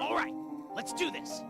Alright, let's do this.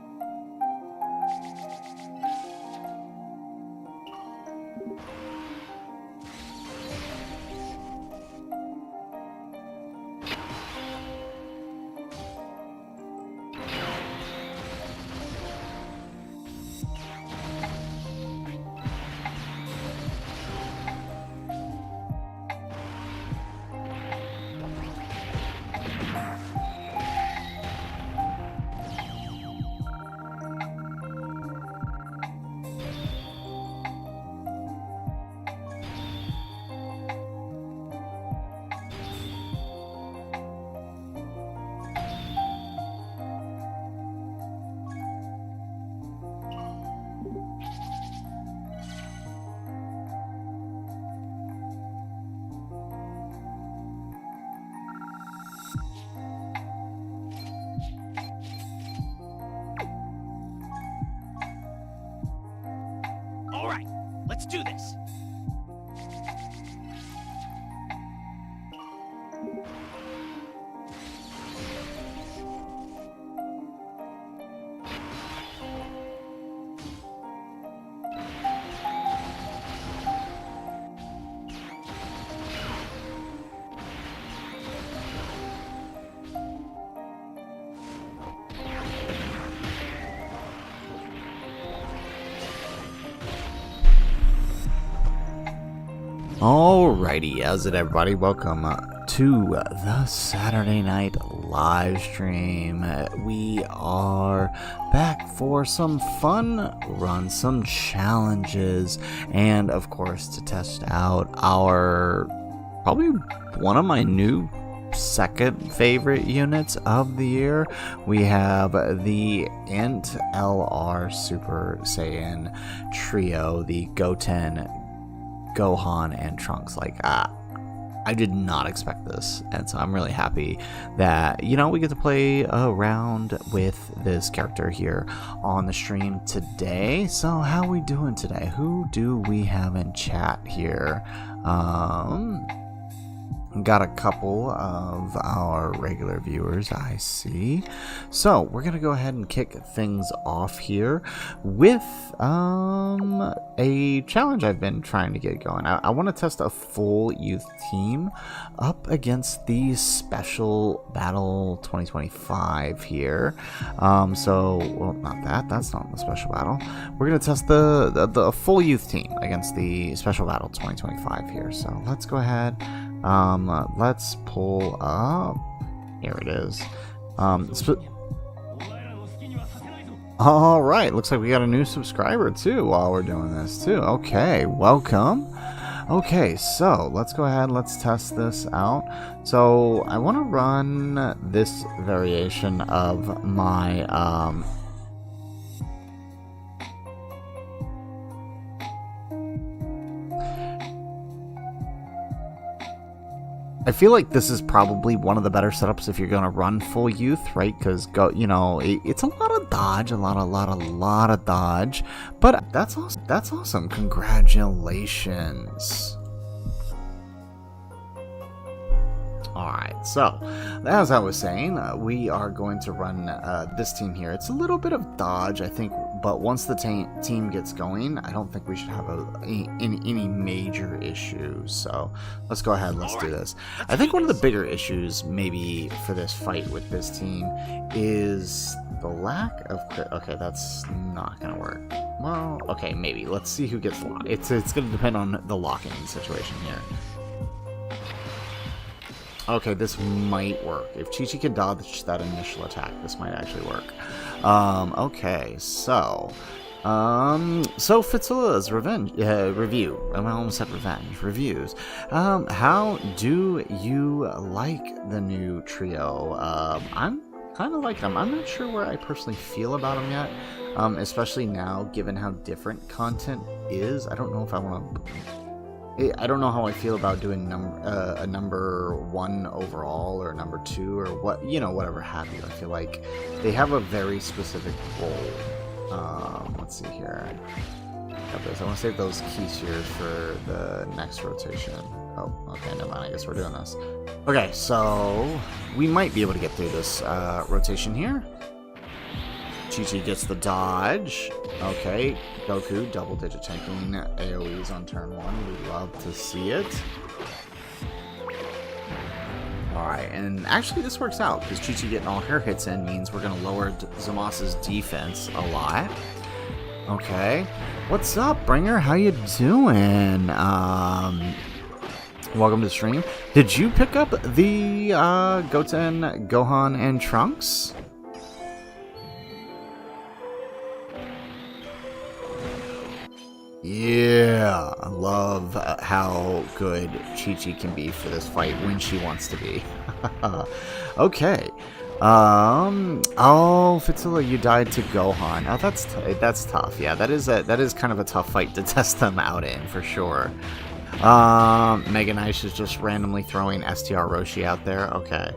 Alright, let's do this. Alrighty, how's it everybody? Welcome to the Saturday night live stream. We are back for some fun runs, some challenges, and of course to test out our, probably one of my new second favorite units of the year. We have the Int LR Super Saiyan Trio, the Goten, Gohan, and Trunks. Like, I did not expect this, and so I'm really happy that, you know, we get to play around with this character here on the stream today. So how we doing today? Who do we have in chat here? Got a couple of our regular viewers, I see. So we're gonna go ahead and kick things off here with a challenge I've been trying to get going. I want to test a full youth team up against the Special Battle 2025 here. Well, not that. That's not the Special Battle. We're gonna test the full youth team against the Special Battle 2025 here. So let's go ahead. Let's pull up. Here it is. All right, looks like we got a new subscriber too while we're doing this too. Okay, welcome. Okay, so let's go ahead, let's test this out. So I want to run this variation of my I feel like this is probably one of the better setups if you're going to run full youth, right? Because, you know, it's a lot of dodge, a lot of dodge. But that's awesome. That's awesome. Congratulations. Alright, so as I was saying, we are going to run this team here. It's a little bit of dodge, I think, but once the team gets going, I don't think we should have any major issues. So let's go ahead and let's do this. I think one of the bigger issues maybe for this fight with this team is the lack of... Okay, that's not going to work. Well, okay, maybe. Let's see who gets locked. It's going to depend on the locking situation here. Okay, this might work. If Chi-Chi can dodge that initial attack, this might actually work. Okay, so Fitzilla's review. I almost said revenge. Reviews. How do you like the new trio? I'm kind of like them. I'm not sure where I personally feel about them yet, especially now, given how different content is. I don't know if I want to... I don't know how I feel about doing a number 1 overall or number 2 or what, you know, whatever have you. I feel like they have a very specific role. Let's see here. Got this. I want to save those keys here for the next rotation. Oh, okay, never mind. I guess we're doing this. Okay, so we might be able to get through this rotation here. Chi-Chi gets the dodge. Okay, Goku, double-digit tanking AoEs on turn 1. We love to see it. Alright, and actually this works out, because Chi-Chi getting all her hits in means we're going to lower Zamasa's defense a lot. Okay. What's up, Bringer? How you doing? Welcome to the stream. Did you pick up the Goten, Gohan, and Trunks? Yeah, I love how good Chi-Chi can be for this fight when she wants to be. Okay. Oh, Fitsula, you died to Gohan. Oh, that's tough. Yeah, that is kind of a tough fight to test them out in for sure. Mega Nice is just randomly throwing STR Roshi out there. Okay.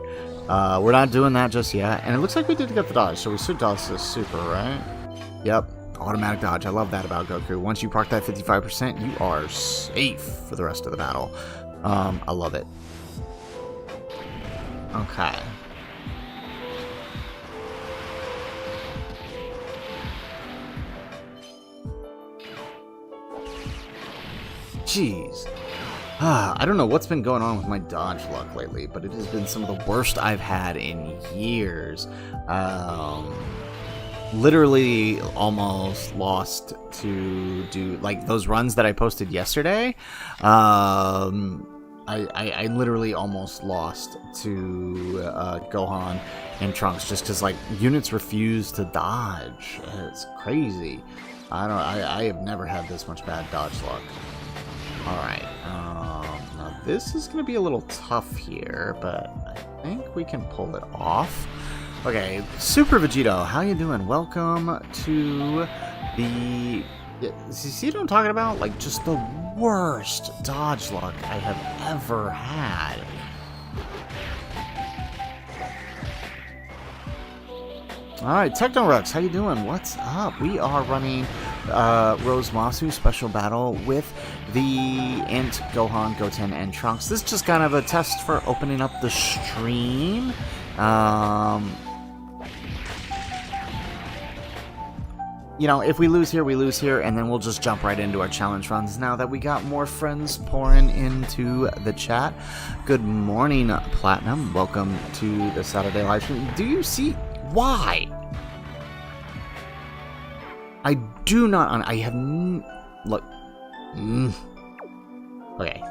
We're not doing that just yet. And it looks like we did get the dodge, so we should dodge this super, right? Yep. Automatic dodge. I love that about Goku. Once you proc that 55%, you are safe for the rest of the battle. I love it. Okay. Jeez. I don't know what's been going on with my dodge luck lately, but it has been some of the worst I've had in years. Literally almost lost to do, like, those runs that I posted yesterday. I literally almost lost to Gohan and Trunks just because, like, units refuse to dodge. It's crazy. I have never had this much bad dodge luck. Alright, now this is going to be a little tough here, but I think we can pull it off. Okay, Super Vegito, how you doing? Welcome to the... See what I'm talking about? Like, just the worst dodge luck I have ever had. Alright, Technorux, how you doing? What's up? We are running Rose Masu Special Battle with the Int, Gohan, Goten, and Trunks. This is just kind of a test for opening up the stream. You know, if we lose here, we lose here, and then we'll just jump right into our challenge runs now that we got more friends pouring into the chat. Good morning, Platinum. Welcome to the Saturday live stream. Do you see why? I do not... I have... Look. Okay.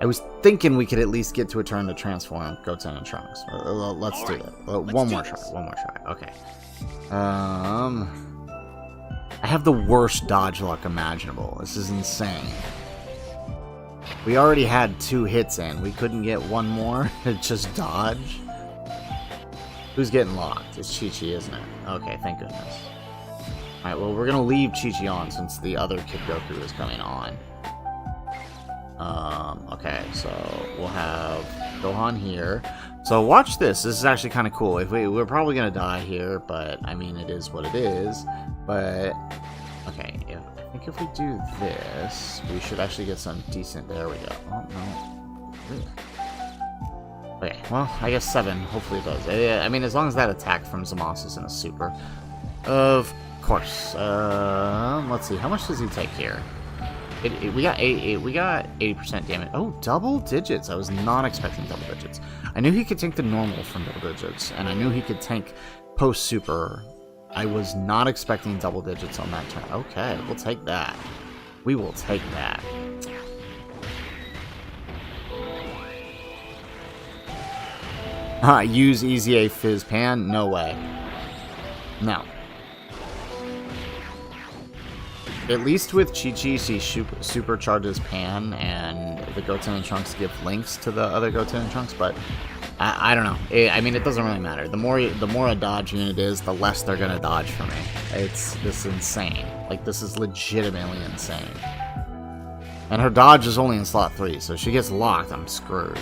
I was thinking we could at least get to a turn to transform Goten and Trunks. Let's do that. One more try. Okay. I have the worst dodge luck imaginable. This is insane. We already had 2 hits in. We couldn't get one more to just dodge. Who's getting locked? It's Chi-Chi, isn't it? Okay, thank goodness. Alright, well, we're going to leave Chi-Chi on since the other Kid Goku is coming on. Okay, so we'll have Gohan here. So watch this. This is actually kind of cool. We're probably going to die here, but, I mean, it is what it is. But, okay, I think if we do this, we should actually get some decent... There we go. Oh, no. Really? Okay, well, I guess 7. Hopefully it does. I mean, as long as that attack from Zamasu is in a super. Of course. Let's see. How much does he take here? We got 80% damage. Oh, double digits. I was not expecting double digits. I knew he could tank the normal from double digits, and I knew he could tank post-super. I was not expecting double digits on that turn. Okay, we'll take that. We will take that. Use Easy A Fizz Pan? No way. No. At least with Chi-Chi, she supercharges Pan, and the Goten and Trunks give links to the other Goten and Trunks, but I don't know. I mean, it doesn't really matter. The more a dodge unit is, the less they're gonna dodge for me. This is insane. Like, this is legitimately insane. And her dodge is only in slot 3, so if she gets locked, I'm screwed.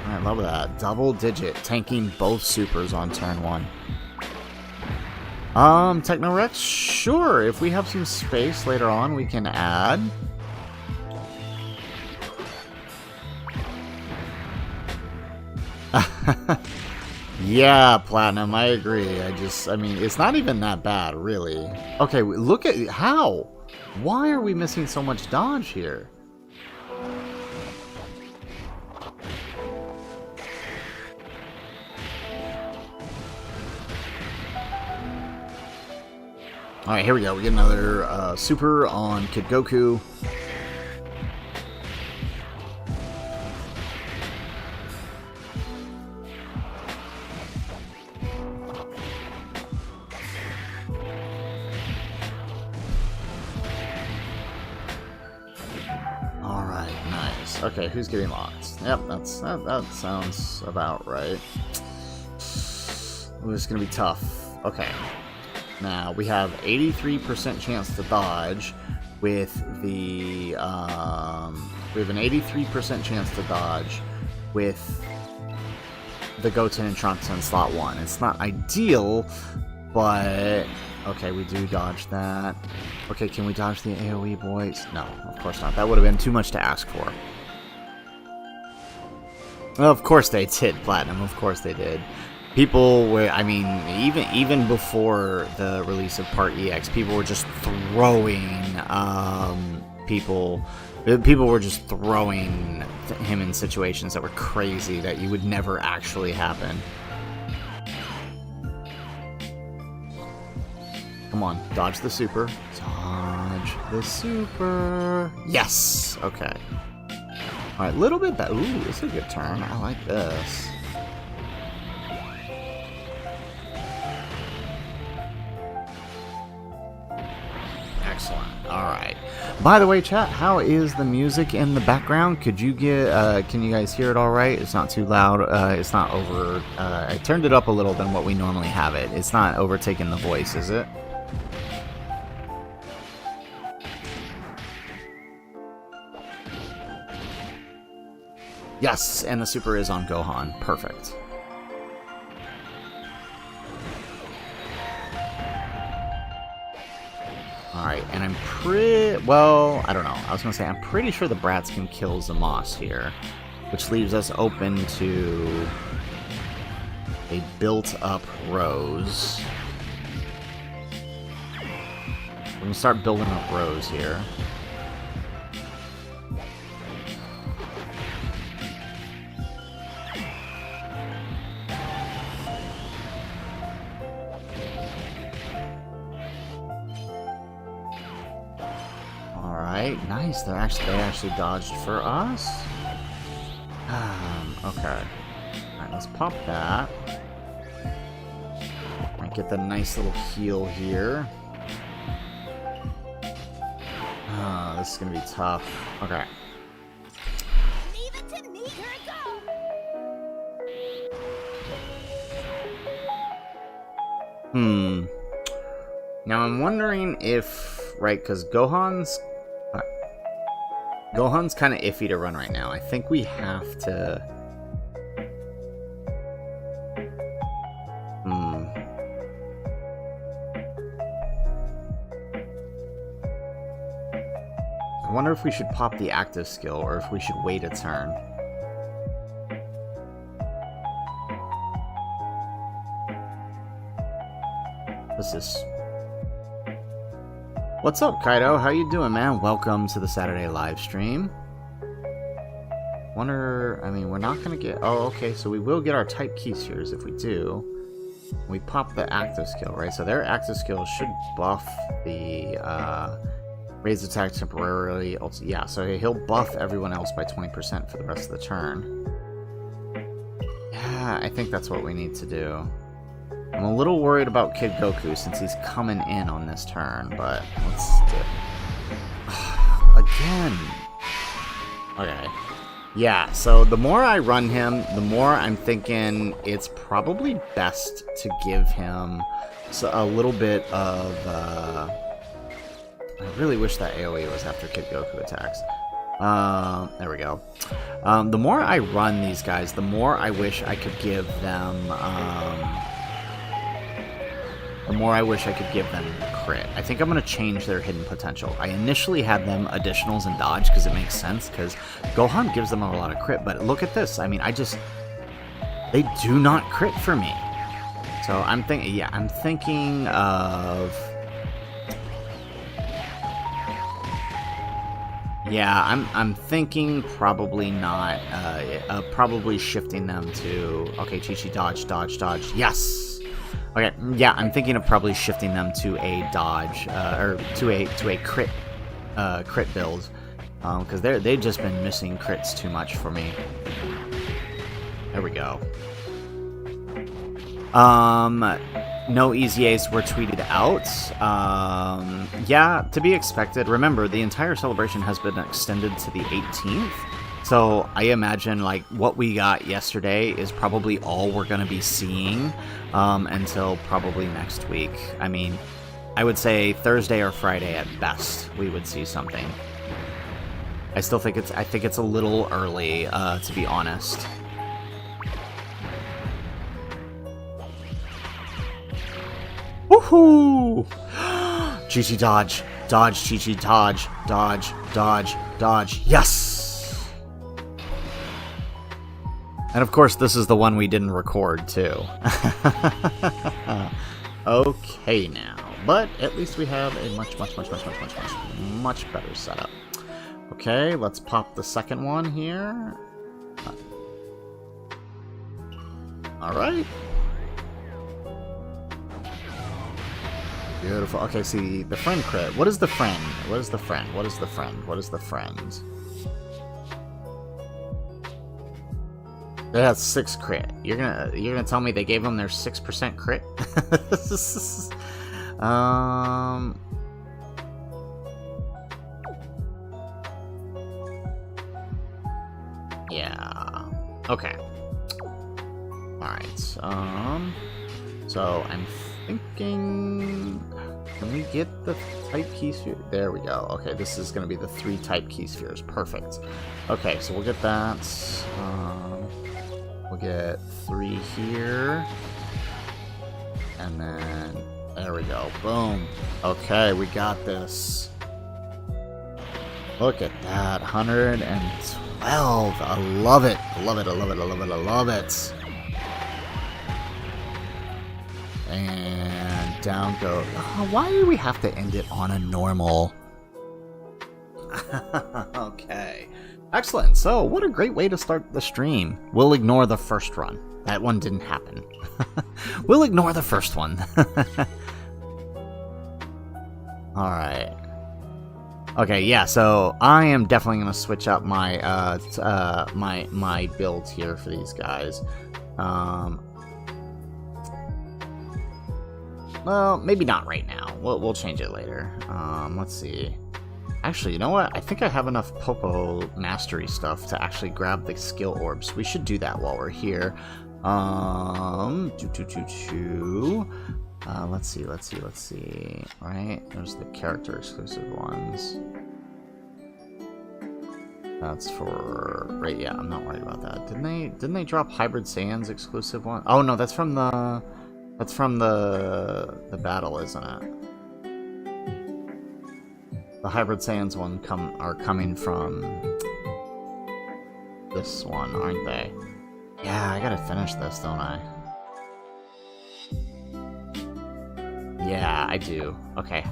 I love that. Double digit, tanking both supers on turn 1. Technorex? Sure, if we have some space later on, we can add. Yeah, Platinum, I agree. I mean, it's not even that bad, really. Okay, look at how. Why are we missing so much dodge here? Alright, here we go. We get another super on Kid Goku. Alright, nice. Okay, who's getting locked? Yep, that sounds about right. Ooh, this is gonna be tough. Okay. Now, we have 83% chance to dodge with the, we have an 83% chance to dodge with the Goten and Trunks in slot 1. It's not ideal, but, okay, we do dodge that. Okay, can we dodge the AoE, boys? No, of course not. That would have been too much to ask for. Well, of course they did, Platinum. Of course they did. People were, I mean, even before the release of Part EX, people were just throwing, people were just throwing him in situations that were crazy that you would never actually happen. Come on, dodge the super. Dodge the super. Yes! Okay. Alright, little bit better. Ooh, this is a good turn. I like this. Excellent. Alright. By the way, chat, how is the music in the background? Could you get, can you guys hear it alright? It's not too loud. It's not over, I turned it up a little than what we normally have it. It's not overtaking the voice, is it? Yes, and the super is on Gohan. Perfect. Alright, and I'm well, I don't know. I was going to say, I'm pretty sure the Brats can kill Zamos here, which leaves us open to a built-up Rose. We're going to start building up Rose here. Nice, they actually dodged for us. Okay. Alright, let's pop that. Might get the nice little heal here. This is gonna be tough. Okay. Leave it to me. Here it goes. Now I'm wondering if, right, because Gohan's kind of iffy to run right now. I think we have to... I wonder if we should pop the active skill or if we should wait a turn. This is... What's up, Kaido? How you doing, man? Welcome to the Saturday live stream. Wonder... I mean, we're not gonna get... Oh, okay, so we will get our type key spheres if we do. We pop the active skill, right? So their active skill should buff the... raise attack temporarily. Also, yeah, so he'll buff everyone else by 20% for the rest of the turn. Yeah, I think that's what we need to do. I'm a little worried about Kid Goku since he's coming in on this turn, but let's do it. Again. Okay. Yeah, so the more I run him, the more I'm thinking it's probably best to give him a little bit of... I really wish that AoE was after Kid Goku attacks. There we go. The more I run these guys, the more I wish I could give them... the more I wish I could give them crit. I think I'm going to change their hidden potential. I initially had them additionals and dodge because it makes sense, because Gohan gives them a lot of crit, but look at this. I mean, they do not crit for me. So I'm thinking of... Yeah, I'm thinking probably not, probably shifting them to... Okay, Chi-Chi, dodge, dodge, dodge. Yes! Okay, yeah, I'm thinking of probably shifting them to a dodge, or to a crit, crit build. Because they've just been missing crits too much for me. There we go. No easy A's were tweeted out. Yeah, to be expected. Remember, the entire celebration has been extended to the 18th. So I imagine like what we got yesterday is probably all we're going to be seeing until probably next week. I mean, I would say Thursday or Friday at best we would see something. I think it's a little early, to be honest. Woohoo! Chi-Chi dodge, dodge, Chi-Chi dodge, dodge, dodge, dodge. Yes! And of course, this is the one we didn't record too. Okay now, but at least we have a much better setup. Okay, let's pop the second one here. Alright. Beautiful. Okay, see, the friend crit. What is the friend? What is the friend? What is the friend? What is the friend? They have 6 crit. You're gonna tell me they gave them their 6% crit? Yeah. Okay. Alright. So I'm thinking, can we get the type key sphere? There we go. Okay, this is going to be the 3 type key spheres. Perfect. Okay, so we'll get that. We'll get 3 here. And then, there we go. Boom. Okay, we got this. Look at that. 112. I love it. I love it. I love it. I love it. I love it. And down go. Oh, why do we have to end it on a normal? Okay. Excellent. So, what a great way to start the stream. We'll ignore the first run. That one didn't happen. We'll ignore the first one. Alright. Okay, yeah, so I am definitely going to switch up my my build here for these guys. Well, maybe not right now. We'll change it later. Let's see. Actually, you know what? I think I have enough Popo mastery stuff to actually grab the skill orbs. We should do that while we're here. Let's see. Right? There's the character exclusive ones. That's for... Right, yeah, I'm not worried about that. Didn't they drop Hybrid Saiyans exclusive one? Oh no, that's from the... That's from the battle, isn't it? The Hybrid Saiyans one are coming from this one, aren't they? Yeah, I gotta finish this, don't I? Yeah, I do. Okay.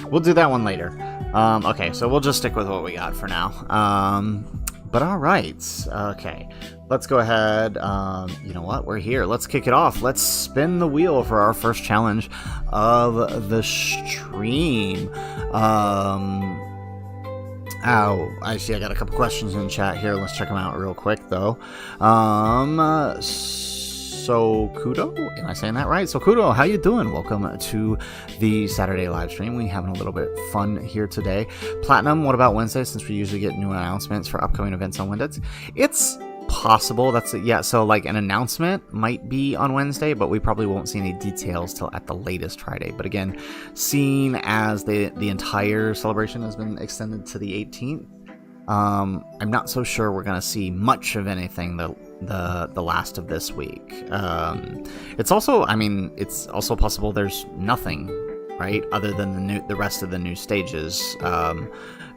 We'll do that one later. Okay, so we'll just stick with what we got for now. But alright. Okay. Let's go ahead. You know what? We're here. Let's kick it off. Let's spin the wheel for our first challenge of the stream. I see I got a couple questions in chat here. Let's check them out real quick, though. Sokudo? Am I saying that right? Sokudo, how you doing? Welcome to the Saturday live stream. We're having a little bit fun here today. Platinum, what about Wednesday, since we usually get new announcements for upcoming events on Wednesdays? It's possible. Yeah, so like an announcement might be on Wednesday, but we probably won't see any details till at the latest Friday. But again, seeing as the entire celebration has been extended to the 18th, I'm not so sure we're gonna see much of anything the last of this week. It's also, I mean, it's also possible there's nothing, right, other than the rest of the new stages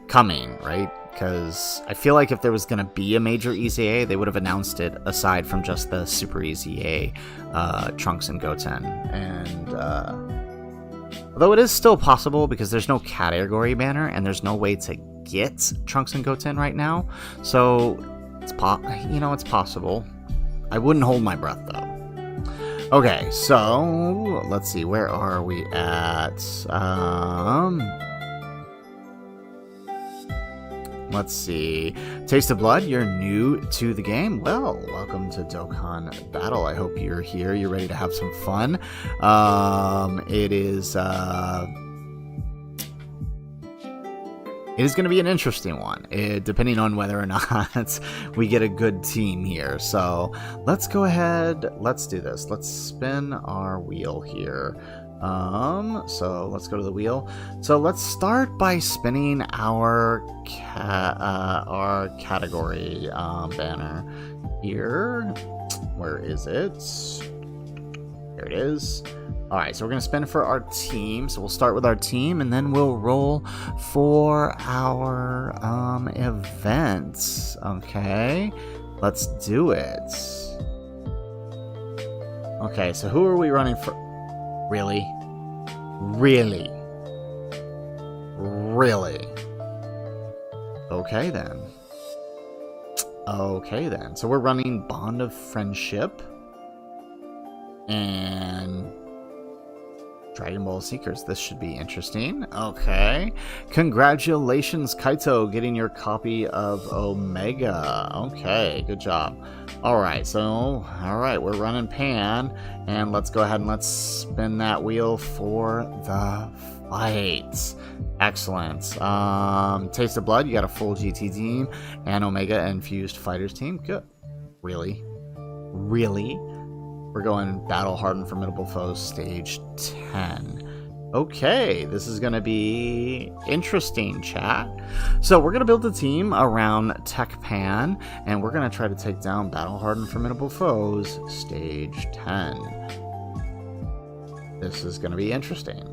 coming, right? because I feel like if there was going to be a major EZA, they would have announced it aside from just the Super EZA Trunks and Goten. And although it is still possible because there's no category banner and there's no way to get Trunks and Goten right now, so it's it's possible. I wouldn't hold my breath though. Okay, so let's see, where are we at? Let's see. Taste of Blood, you're new to the game. Well, welcome to Dokkan Battle. I hope you're here. You're ready to have some fun. It is going to be an interesting one, depending on whether or not we get a good team here. So let's go ahead. Let's do this. Let's spin our wheel here. So let's go to the wheel. So let's start by spinning our category banner here. Where is it? There it is. All right, so we're gonna spin for our team. So we'll start with our team, and then we'll roll for our events. Okay, let's do it. Okay, so who are we running for? Really? Really? Really? Okay then. Okay then. So we're running Bond of Friendship and Dragon Ball Seekers. This should be interesting. Okay. Congratulations, Kaito, getting your copy of Omega. Okay, good job. Alright, so, alright, we're running Pan, and let's go ahead and let's spin that wheel for the fight. Excellent. Taste of Blood, you got a full GT team, and Omega Infused Fighters team. Good. Really? Really? We're going Battle Hardened Formidable Foes Stage 10. Okay, this is going to be interesting, chat. So we're going to build a team around Tech Pan, and we're going to try to take down Battle Hardened Formidable Foes Stage 10. This is going to be interesting.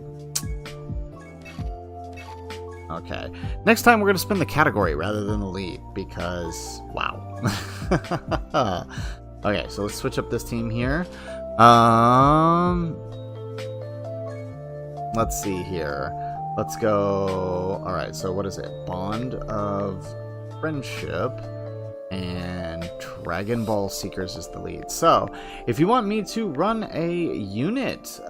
Okay, next time we're going to spin the category rather than the lead, because, wow. Okay, so let's switch up this team here. Let's see here. Let's go. All right, so what is it? Bond of Friendship and Dragon Ball Seekers is the lead. So, if you want me to run a unit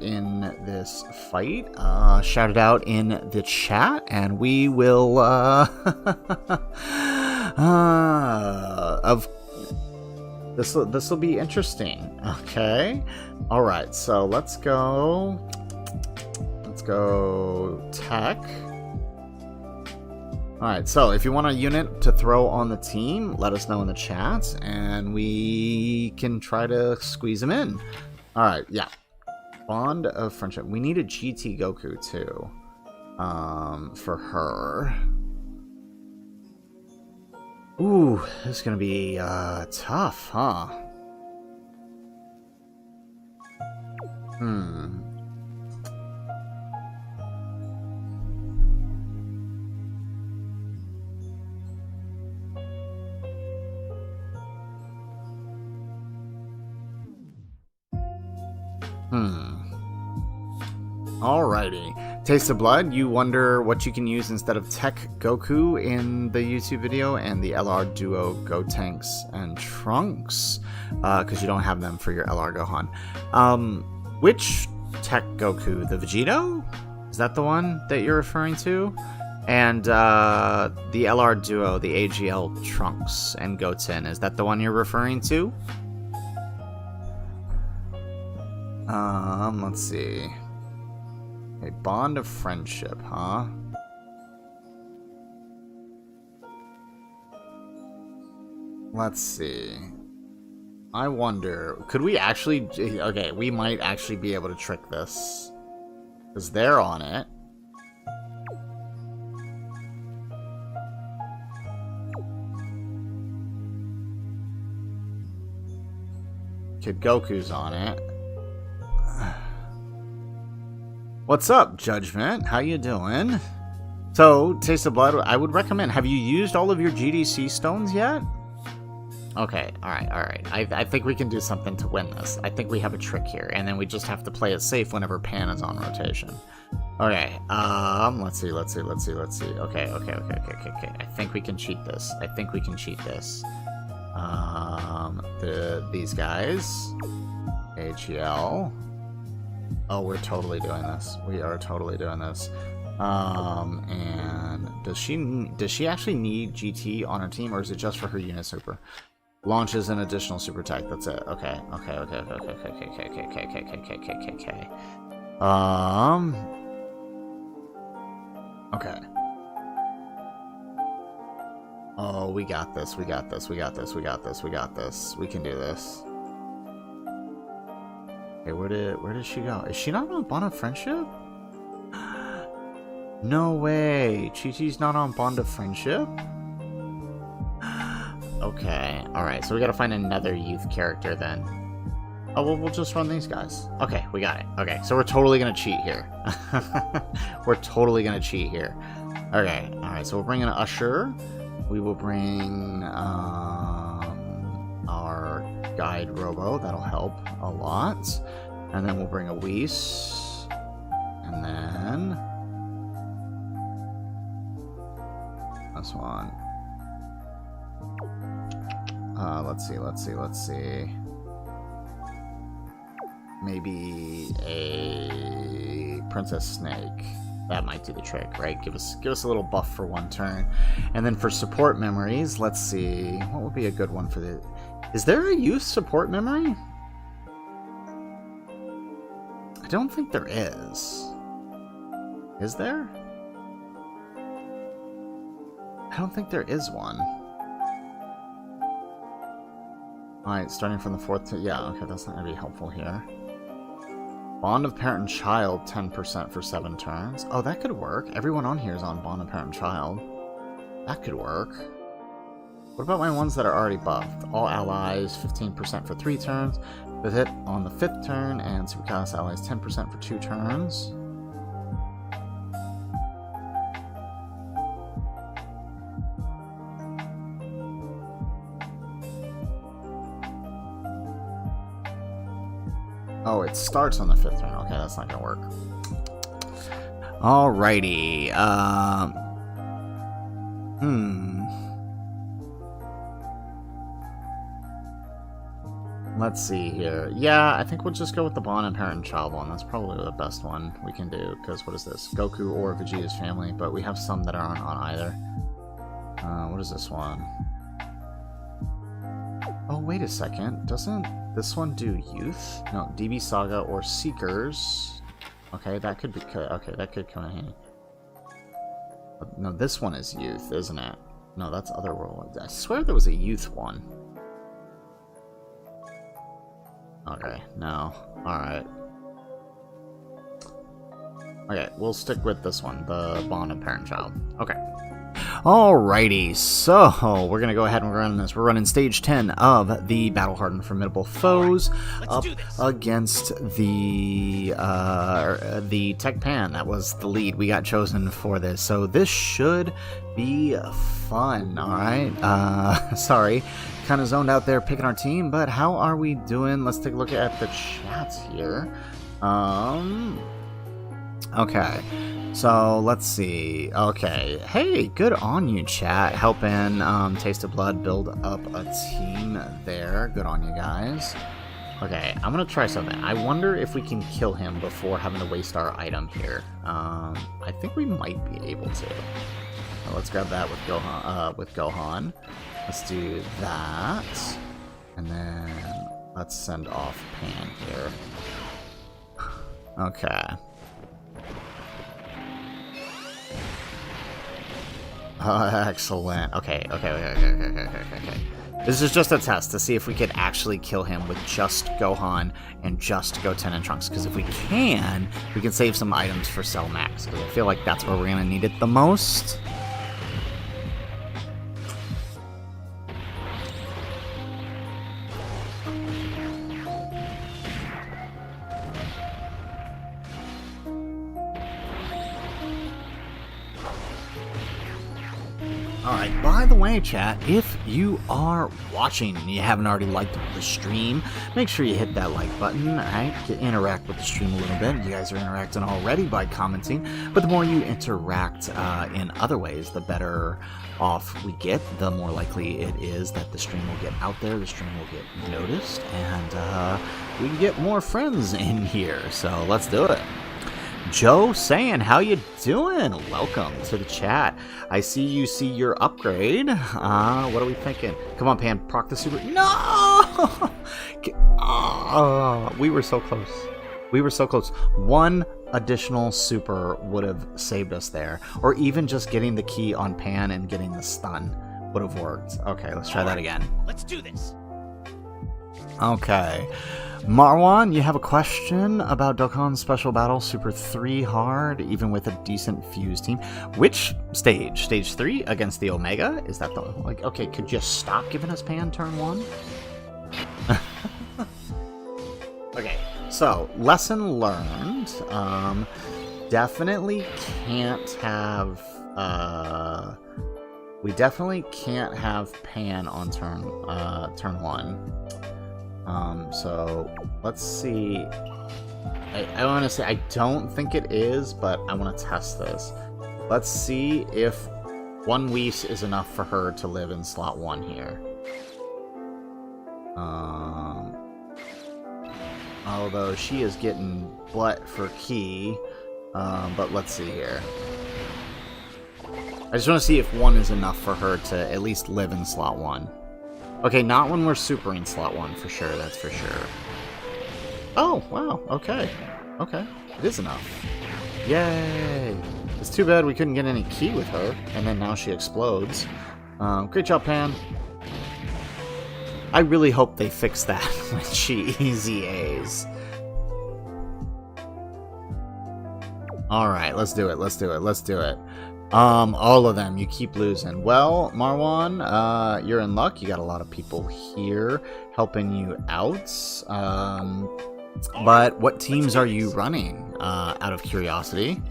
in this fight, shout it out in the chat, and we will. This will be interesting. Okay. All right. So let's go. Let's go Tech. All right. So if you want a unit to throw on the team, let us know in the chat, and we can try to squeeze them in. All right. Yeah. Bond of Friendship. We need a GT Goku too. For her. Ooh, this is gonna be tough, huh? Alrighty. Taste of Blood, you wonder what you can use instead of Tech Goku in the YouTube video and the LR Duo Gotenks and Trunks, because you don't have them for your LR Gohan. Which Tech Goku? The Vegito? Is that the one that you're referring to? And the LR Duo, the AGL Trunks and Goten, is that the one you're referring to? Let's see. A Bond of Friendship, huh? Let's see. I wonder, could we actually... Okay, we might actually be able to trick this. Because they're on it. Kid Goku's on it. What's up, Judgment? How you doing? So, Taste of Blood, I would recommend. Have you used all of your GDC stones yet? Okay, alright. I think we can do something to win this. I think we have a trick here, and then we just have to play it safe whenever Pan is on rotation. Okay, let's see. Okay. I think we can cheat this. These guys. AGL. Oh, we're totally doing this. We are totally doing this. And does she actually need GT on her team, or is it just for her unit super? Launches an additional super attack. That's it. Okay. Okay. Oh, we got this. We can do this. Okay, where did she go? Is she not on Bond of Friendship? No way. Chi-Chi's not on Bond of Friendship? Okay, alright, so we gotta find another youth character then. Oh, well, we'll just run these guys. Okay, we got it. Okay, so we're totally gonna cheat here. Okay, alright, so we'll bring an Usher. We will bring our Guide Robo. That'll help a lot. And then we'll bring a Whis. And then... this one. Let's see. Maybe a Princess Snake. That might do the trick, right? Give us a little buff for one turn. And then for support memories, let's see. What would be a good one for the... Is there a youth support memory? I don't think there is. Is there? I don't think there is one. Alright, starting from the 4th to... Yeah, okay, that's not going to be helpful here. Bond of Parent and Child, 10% for 7 turns. Oh, that could work. Everyone on here is on Bond of Parent and Child. That could work. What about my ones that are already buffed? All allies, 15% for 3 turns. With hit on the 5th turn, and Superclass allies, 10% for 2 turns. Oh, it starts on the 5th turn. Okay, that's not gonna work. Alrighty. Let's see here. Yeah, I think we'll just go with the Bond and Parent and Child one. That's probably the best one we can do. Because what is this? Goku or Vegeta's family. But we have some that aren't on either. What is this one? Oh, wait a second. Doesn't this one do youth? No, DB Saga or Seekers. Okay, that could be... Okay, that could come in handy. No, this one is youth, isn't it? No, that's Otherworld. I swear there was a youth one. Okay, no. Alright. Okay, we'll stick with this one, the Bond of Parent Child. Okay. Alrighty, so we're gonna go ahead and run this. We're running stage 10 of the Battle Hardened Formidable Foes up against the Tech Pan. That was the lead we got chosen for this. So this should be fun, alright? Sorry, kind of zoned out there picking our team, but how are we doing? Let's take a look at the chats here. Okay. So, let's see. Okay. Hey, good on you, chat. Helping Taste of Blood build up a team there. Good on you guys. Okay, I'm gonna try something. I wonder if we can kill him before having to waste our item here. I think we might be able to. So let's grab that with Gohan. Let's do that. And then let's send off Pan here. Okay. Excellent. Okay. This is just a test to see if we could actually kill him with just Gohan and just Goten and Trunks. Because if we can save some items for Cell Max. Because I feel like that's where we're going to need it the most. Alright, by the way, chat, if you are watching and you haven't already liked the stream, make sure you hit that like button, alright? Interact with the stream a little bit. You guys are interacting already by commenting, but the more you interact in other ways, the better off we get, the more likely it is that the stream will get out there, the stream will get noticed, and we can get more friends in here. So let's do it. Joe saying, how you doing? Welcome to the chat. I see you see your upgrade. What are we thinking? Come on, Pan, proc the super. No! We were so close. We were so close. One additional super would have saved us there. Or even just getting the key on Pan and getting the stun would have worked. Okay, let's try that again. Let's do this. Okay. Marwan, you have a question about Dokkan's special battle Super 3 hard, even with a decent fuse team. Which stage? Stage 3 against the Omega? Is that the, like, okay, could you stop giving us Pan turn 1? Okay, so, lesson learned. Definitely can't have, we definitely can't have Pan on turn 1. So let's see. I want to say I don't think it is, but I want to test this. Let's see if one Whis is enough for her to live in slot 1 here. Although she is getting butt for key, but let's see here. I just want to see if 1 is enough for her to at least live in slot 1. Okay, not when we're supering slot 1, for sure, that's for sure. Oh, wow, okay. Okay, it is enough. Yay! It's too bad we couldn't get any key with her, and then now she explodes. Great job, Pan. I really hope they fix that when she easy A's. Alright, let's do it, let's do it, let's do it. All of them, you keep losing. Well, Marwan, you're in luck. You got a lot of people here helping you out. But what teams are you running, out of curiosity?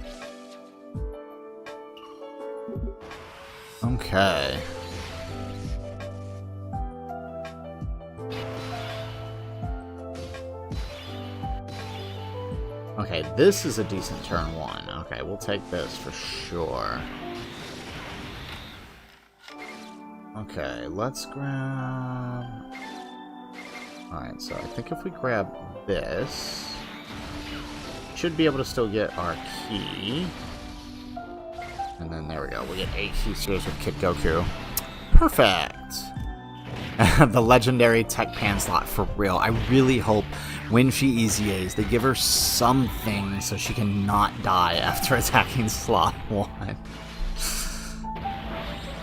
Okay. Okay, this is a decent turn 1. Okay, we'll take this for sure. Okay, let's grab... Alright, so I think if we grab this, we should be able to still get our key. And then there we go, we get 8 key series with Kid Goku. Perfect! The legendary Tech Pan slot, for real. I really hope when she easy A's, they give her something so she can not die after attacking slot 1.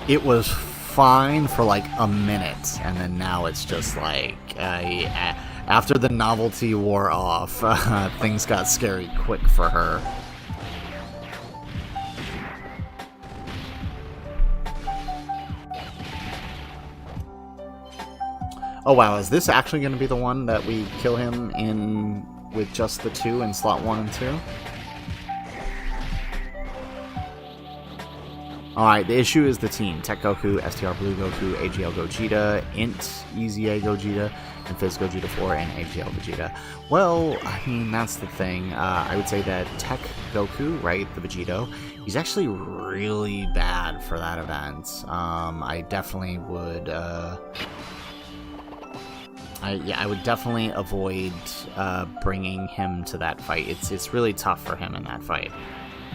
It was fine for like a minute, and then now it's just like, after the novelty wore off, things got scary quick for her. Oh wow, is this actually going to be the one that we kill him in with just the 2 in slot 1 and 2? Alright, the issue is the team. Tech Goku, STR Blue Goku, AGL Gogeta, Int Easy A Gogeta, and Fizz Gogeta 4, and AGL Vegeta. Well, I mean, that's the thing. I would say that Tech Goku, right, the Vegito, he's actually really bad for that event. I definitely would... I would definitely avoid bringing him to that fight. It's really tough for him in that fight.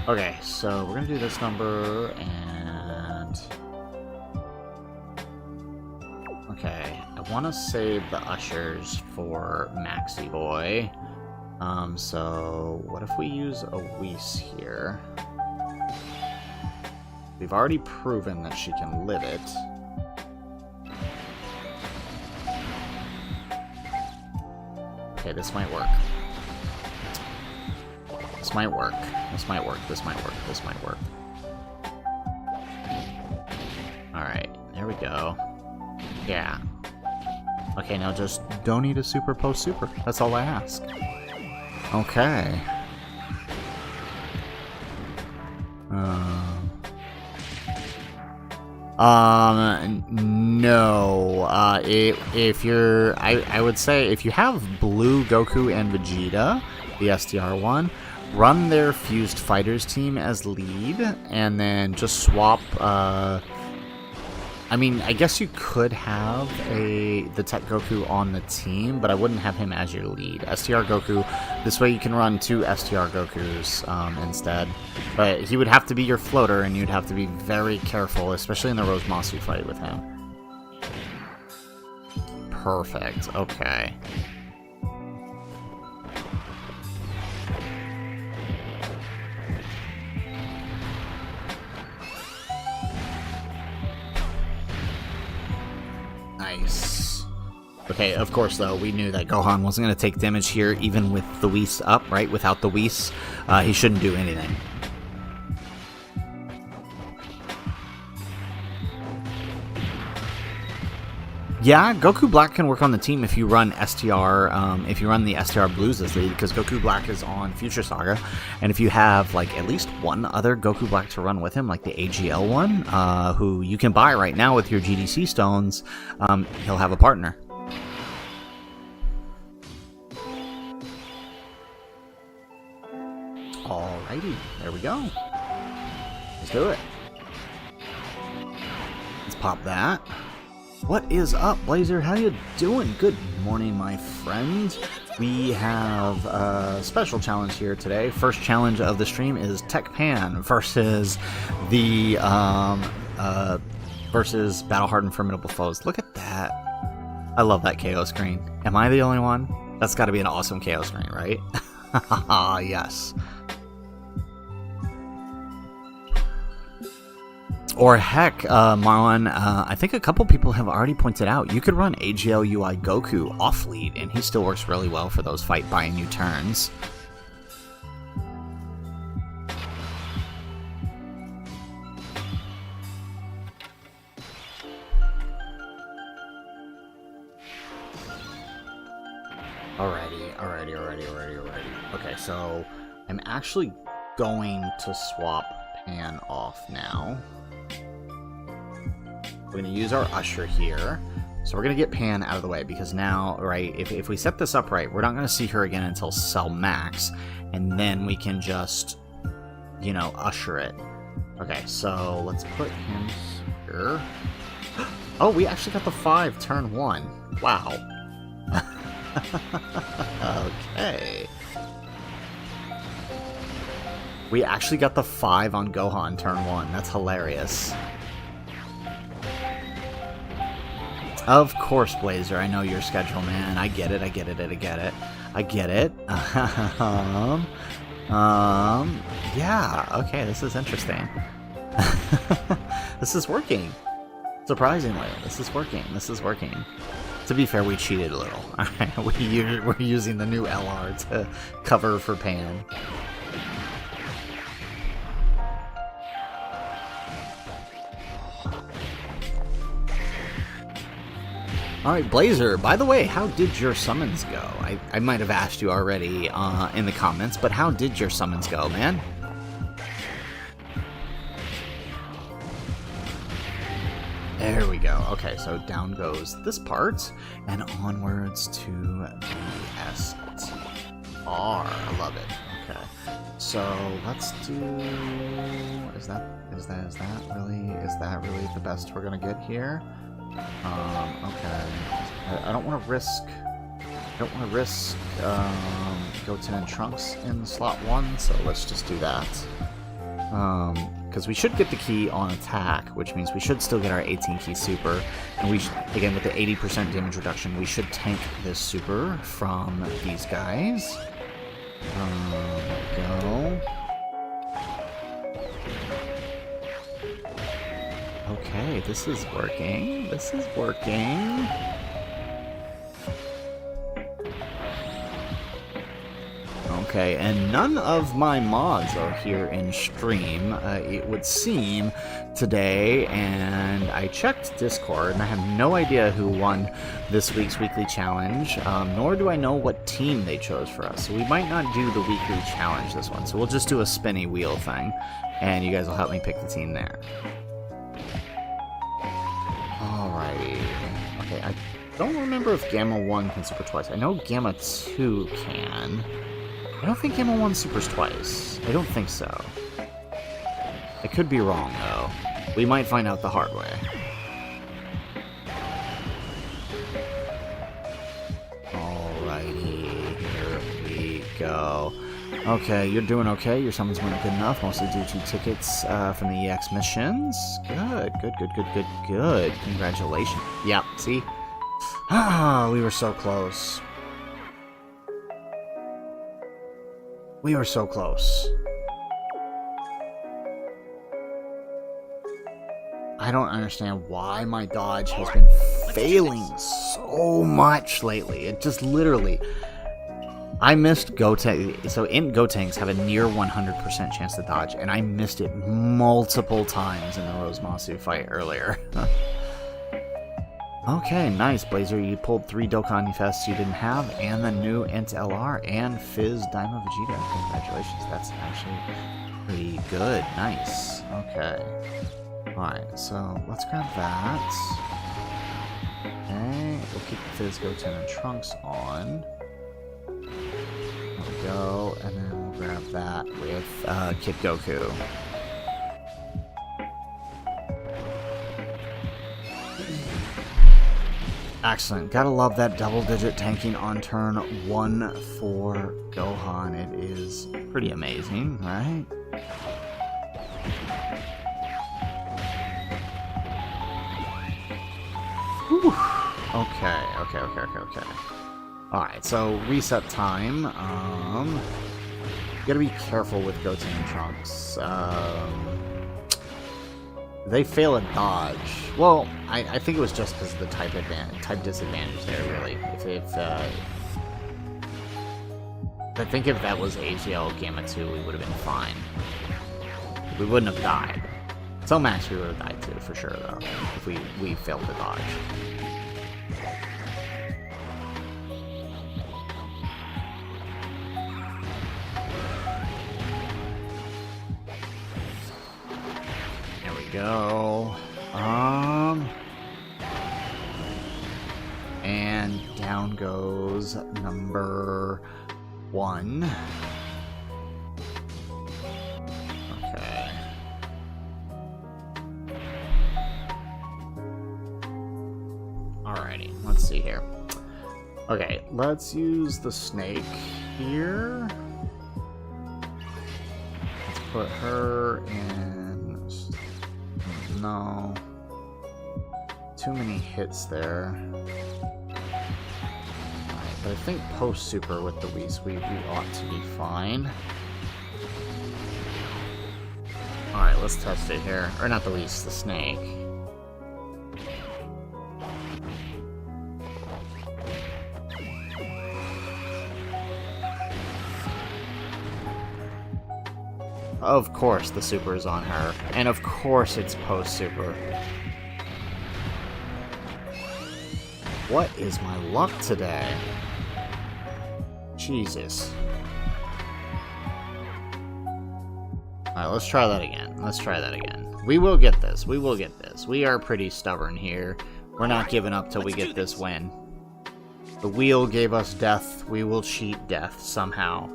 Okay, so we're gonna do this number, and... Okay, I want to save the ushers for Maxi Boy. So what if we use a Whis here? We've already proven that she can live it. Okay, this might work. This might work. This might work. This might work. This might work. Alright, there we go. Yeah. Okay, now just don't need a super post super. That's all I ask. Okay. No. If you're, I would say if you have Blue Goku and Vegeta, the STR one, run their Fused Fighters team as lead, and then just swap. I mean, I guess you could have the Tech Goku on the team, but I wouldn't have him as your lead. STR Goku, this way you can run 2 STR Gokus instead. But he would have to be your floater, and you'd have to be very careful, especially in the Rose Masu fight with him. Perfect, okay. Nice. Okay, of course, though, we knew that Gohan wasn't going to take damage here, even with the Whis up, right? Without the Whis, he shouldn't do anything. Yeah, Goku Black can work on the team if you run STR, if you run the STR Blues as lead, because Goku Black is on Future Saga, and if you have, like, at least one other Goku Black to run with him, like the AGL one, who you can buy right now with your GDC stones, he'll have a partner. Alrighty, there we go. Let's do it. Let's pop that. What is up, Blazer? How you doing? Good morning, my friend. We have a special challenge here today. First challenge of the stream is Tech Pan versus the versus Battle Hardened Formidable Foes. Look at that. I love that KO screen. Am I the only one? That's got to be an awesome KO screen, right? Yes. Or heck, Marlon, I think a couple people have already pointed out, you could run AGL UI Goku off lead, and he still works really well for those fight buying you turns. Alrighty. Okay, so I'm actually going to swap Pan off now. We're going to use our Usher here. So we're going to get Pan out of the way, because now, right, if we set this up right, we're not going to see her again until Cell Max, and then we can just, you know, Usher it. Okay, so let's put him here. Oh, we actually got the 5 turn 1. Wow. Okay. We actually got the 5 on Gohan turn 1. That's hilarious. Of course, Blazer. I know your schedule, man. I get it. Yeah. Okay, this is interesting. This is working. Surprisingly, this is working. To be fair, we cheated a little. We're using the new LR to cover for Pan. Alright, Blazer, by the way, how did your summons go? I might have asked you already in the comments, but how did your summons go, man? There we go. Okay, so down goes this part, and onwards to the STR. I love it. Okay, so let's do... Is that really the best we're gonna get here? Okay. I don't want to risk. Goten and Trunks in slot 1, so let's just do that. Because we should get the key on attack, which means we should still get our 18 key super, and we again with the 80% damage reduction, we should tank this super from these guys. There we go. Okay, this is working. Okay, and none of my mods are here in stream, it would seem, today, and I checked Discord, and I have no idea who won this week's weekly challenge, nor do I know what team they chose for us, so we might not do the weekly challenge this one, so we'll just do a spinny wheel thing, and you guys will help me pick the team there. Alrighty. Okay, I don't remember if Gamma 1 can super twice. I know Gamma 2 can. I don't think Gamma 1 supers twice. I don't think so. I could be wrong, though. We might find out the hard way. Alrighty, here we go. Okay, you're doing okay. Your summons weren't good enough, mostly due to tickets from the EX missions. Good, good, good, good, good, good. Congratulations. Yep, see? Ah, we were so close. We were so close. I don't understand why my dodge has been failing so much lately. It just literally... I missed Gotang. So Int Gotangs have a near 100% chance to dodge, and I missed it multiple times in the Rosemasu fight earlier. Okay, nice, Blazer. You pulled 3 Dokkan Fests you didn't have, and the new Int LR, and Fizz Daima Vegeta. Congratulations, that's actually pretty good. Nice. Okay. Alright, so let's grab that. Okay, we'll keep Fizz, Goten, and Trunks on. There we go, and then we'll grab that with Kid Goku. Excellent. Gotta love that double-digit tanking on turn 1 for Gohan. It is pretty amazing, right? Whew. Okay. Alright, so reset time. You gotta be careful with Goten and Trunks. They fail a dodge. Well, I think it was just because of the type disadvantage there, really. I think if that was AGL Gamma 2, we would have been fine. We wouldn't have died. So Max, we would have died too, for sure, though, if we failed to dodge. There we go. And down goes number 1. Okay. Alrighty, let's see here. Okay, let's use the snake here. Let's put her in... No. Too many hits there. But I think post-super with the Whis, we ought to be fine. Alright, let's test it here. Or not the Whis, the snake. Of course the super is on her. And of course it's post-super. What is my luck today? Jesus. Alright, let's try that again. We will get this. We are pretty stubborn here. We're not giving up till we get this win. The wheel gave us death. We will cheat death somehow.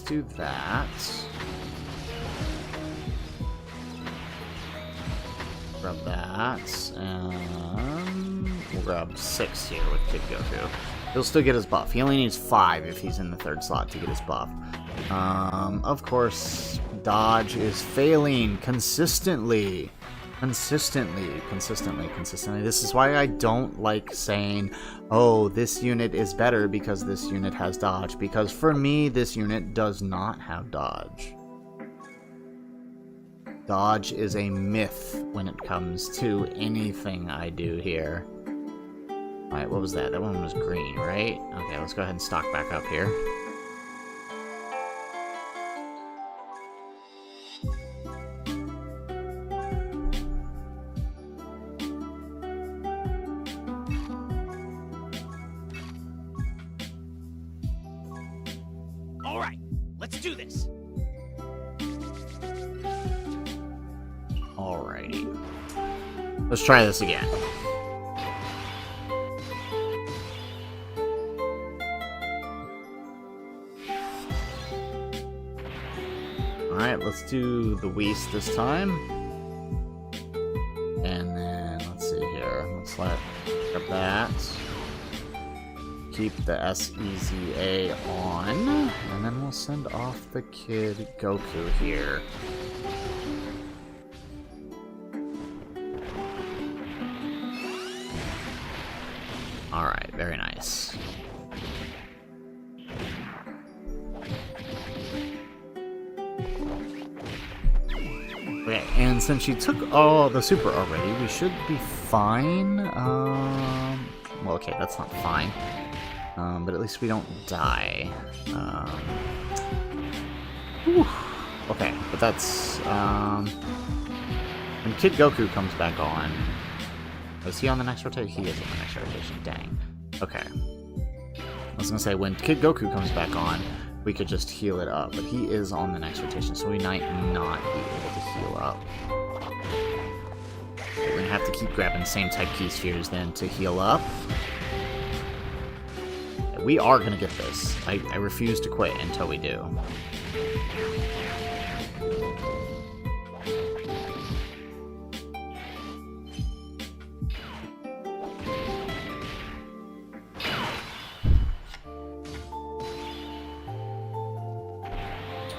Do that. Grab that, and we'll grab 6 here with Kid Goku. He'll still get his buff. He only needs 5 if he's in the 3rd slot to get his buff. Of course, dodge is failing consistently. Consistently. This is why I don't like saying, oh, this unit is better because this unit has dodge. Because for me, this unit does not have dodge. Dodge is a myth when it comes to anything I do here. Alright, what was that? That one was green, right? Okay, let's go ahead and stock back up here. Alright, let's do this. Alrighty. Let's try this again. Alright, let's do the Whis this time. And then, let's see here. Let's grab that. Keep the SEZA on. And then we'll send off the Kid Goku here. Alright, very nice. Okay, and since she took all the super already, we should be fine. Well, okay, that's not fine. But at least we don't die. Okay, but that's, when Kid Goku comes back on... Is he on the next rotation? He is on the next rotation, dang. Okay. I was gonna say, when Kid Goku comes back on, we could just heal it up, but he is on the next rotation, so we might not be able to heal up. Okay, we're gonna have to keep grabbing the same type key spheres then to heal up. Yeah, we are gonna get this. I refuse to quit until we do.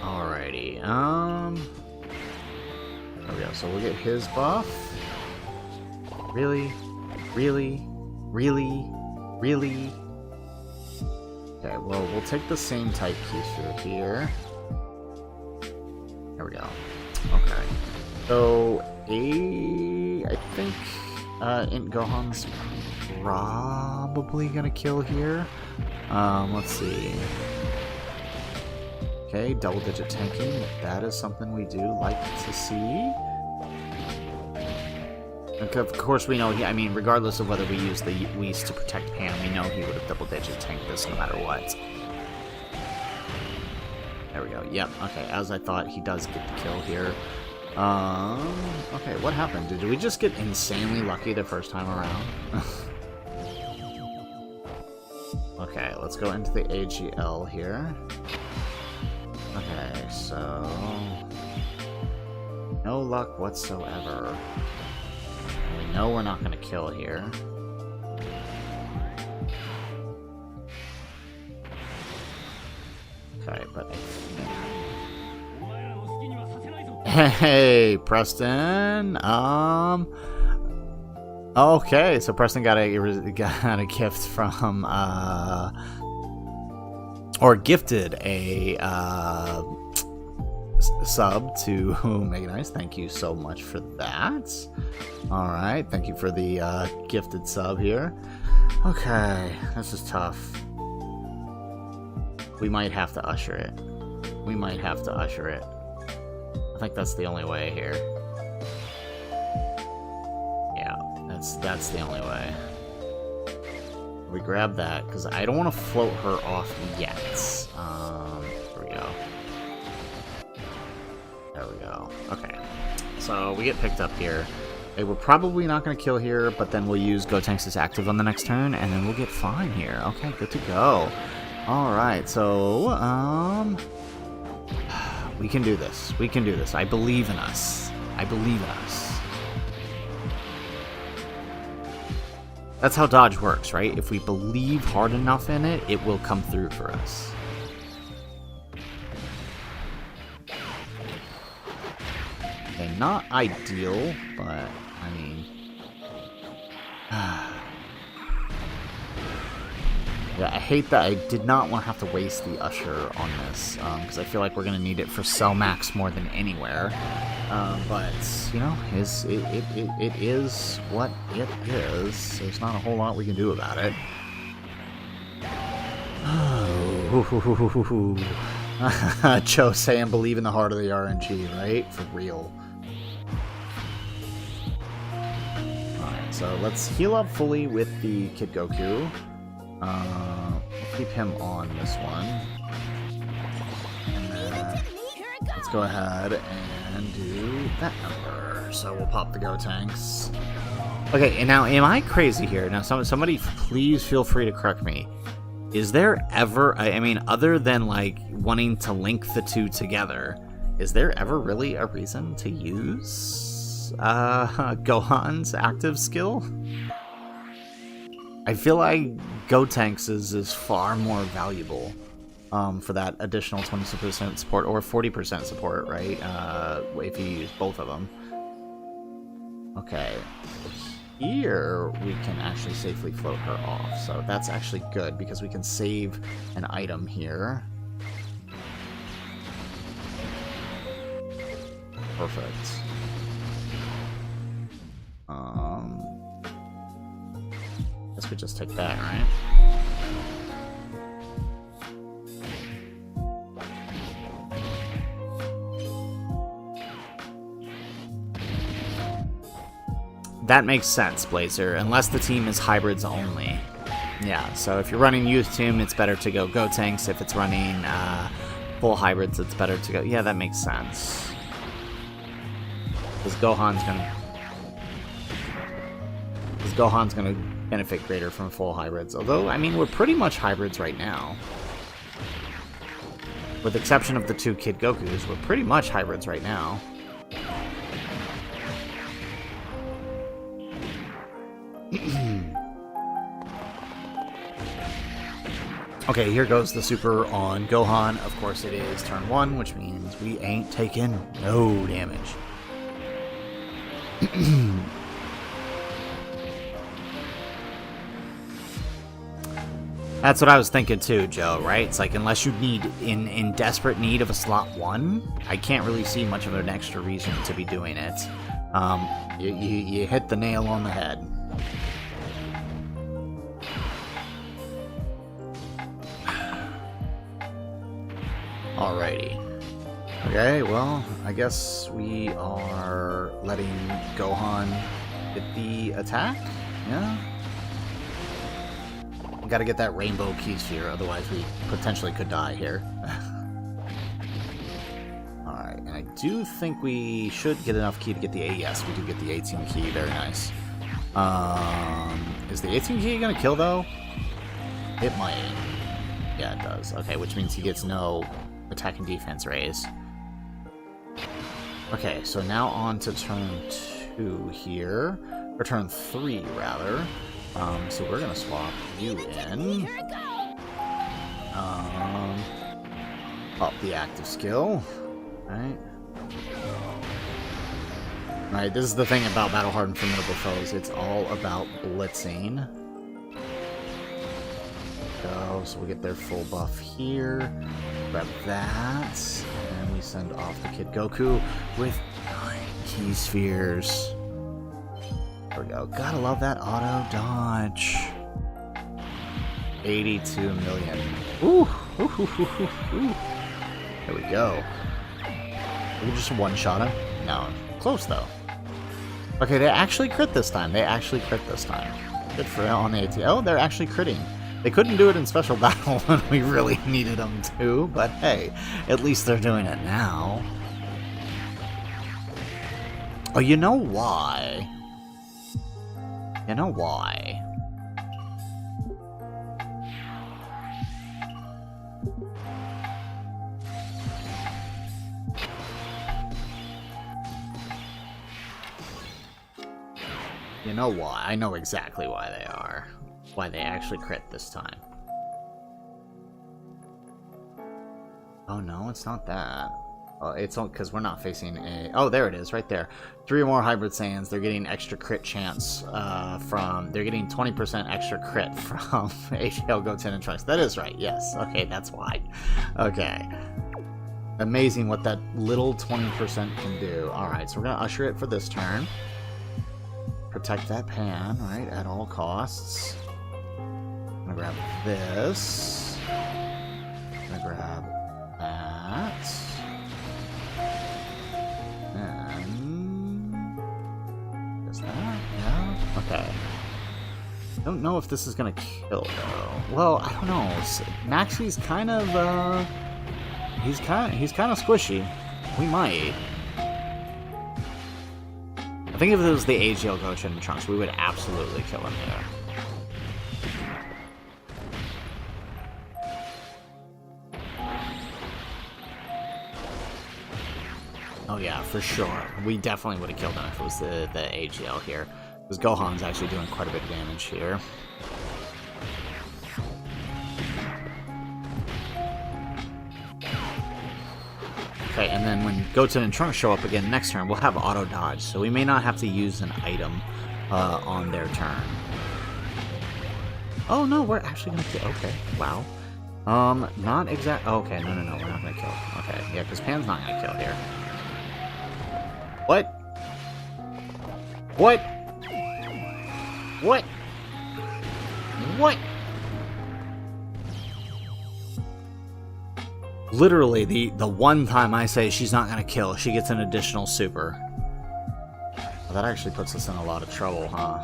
Alrighty, there we go, so we'll get his buff. Really? Really? Really? Really? Okay, well, we'll take the same type key sphere here. There we go. Okay. So, I think, Int Gohan's probably gonna kill here. Let's see. Okay, double-digit tanking. That is something we do like to see. And of course, we know I mean, regardless of whether we use the Whis to protect Pan, we know he would have double-digit tanked this no matter what. There we go. Yep. Okay, as I thought, he does get the kill here. Okay, what happened? Did we just get insanely lucky the first time around? Okay, let's go into the AGL here. Okay, so... no luck whatsoever. We know we're not going to kill here. Okay, but hey, Preston! Okay, so Preston got a gift from, or gifted a sub to Mega Nice. Thank you so much for that. Alright, thank you for the gifted sub here. Okay, this is tough. We might have to usher it. We might have to usher it. I think that's the only way here. Yeah, that's the only way. We grab that, because I don't want to float her off yet. Here we go. There we go. Okay. So we get picked up here. Okay, we're probably not going to kill here, but then we'll use Gotenks' active on the next turn, and then we'll get fine here. Okay, good to go. Alright, so, we can do this. We can do this. I believe in us. I believe in us. That's how dodge works, right? If we believe hard enough in it, it will come through for us. Okay, not ideal, but, I mean... yeah, I hate that I did not want to have to waste the Usher on this, because I feel like we're going to need it for Cell Max more than anywhere. But, you know, it is what it is. There's not a whole lot we can do about it. Cho saying believe in the heart of the RNG, right? For real. Alright, so let's heal up fully with the Kid Goku. Keep him on this one. go ahead and do that number. So we'll pop the Go Tanks. Okay, and now am I crazy here? Now somebody please feel free to correct me. Is there ever, I mean, other than like wanting to link the two together, is there ever really a reason to use Gohan's active skill? I feel like Gotenks is far more valuable for that additional 20% support or 40% support, right? If you use both of them. Okay. Here we can actually safely float her off, so that's actually good because we can save an item here. Perfect. Guess we just take that, right? That makes sense, Blazer, unless the team is hybrids only. Yeah, so if you're running youth team, it's better to go Gotenks. If it's running full hybrids, it's better to go... Yeah, that makes sense. Because Gohan's gonna benefit greater from full hybrids. Although, I mean, we're pretty much hybrids right now. With the exception of the two Kid Gokus, we're pretty much hybrids right now. Okay, here goes the super on Gohan. Of course it is turn 1, which means we ain't taking no damage. That's what I was thinking too, Joe, right? It's like, unless you need, in desperate need of a slot 1, I can't really see much of an extra reason to be doing it. You hit the nail on the head. Alrighty. Okay, well, I guess we are letting Gohan get the attack? Yeah? Gotta get that rainbow key sphere, otherwise we potentially could die here. Alright, and I do think we should get enough key to get the A. Yes, we do get the 18 key, very nice. Is the 18 key gonna kill, though? It might. Yeah, it does. Okay, which means he gets no attack and defense raise. Okay, so now on to turn 2 here. Or turn 3, rather. So we're gonna swap you in. Up the active skill. Right. Right, this is the thing about Battle Hardened Formidable Foes. It's all about blitzing. So we get their full buff here. Grab that. And we send off the Kid Goku with 9 key spheres. There we go. Gotta love that auto dodge. 82 million. Ooh. Ooh, ooh, ooh, ooh, ooh. There we go. We just one-shot him? No. Close, though. Okay, they actually crit this time. Good for on AT. Oh, they're actually critting. They couldn't do it in special battle when we really needed them to, but hey, at least they're doing it now. Oh, you know why? You know why? You know why? I know exactly why they are. Why they actually crit this time. Oh no, it's not that. Oh, it's all because we're not facing a... Oh, there it is, right there. 3 or more Hybrid Saiyans, they're getting extra crit chance from... They're getting 20% extra crit from HL, Goten, and Trunks. That is right, yes. Okay, that's why. Okay. Amazing what that little 20% can do. Alright, so we're going to usher it for this turn. Protect that pan, right, at all costs. I'm going to grab this. I'm going to grab that. Is that? Yeah. Okay. I don't know if this is gonna kill though. Well, I don't know. Maxi's kind of he's kind of squishy. We might. I think if it was the AGL Gochen and Trunks, we would absolutely kill him there. Oh yeah, for sure. We definitely would have killed him if it was the AGL here. Because Gohan's actually doing quite a bit of damage here. Okay, and then when Goten and Trunks show up again next turn, we'll have auto dodge, so we may not have to use an item on their turn. Oh no, we're actually gonna kill. Okay, wow. Not exact. Oh, okay, no, we're not gonna kill. Okay, yeah, because Pan's not gonna kill here. What? What? What? What? Literally, the one time I say she's not gonna kill, she gets an additional super. Well, that actually puts us in a lot of trouble, huh?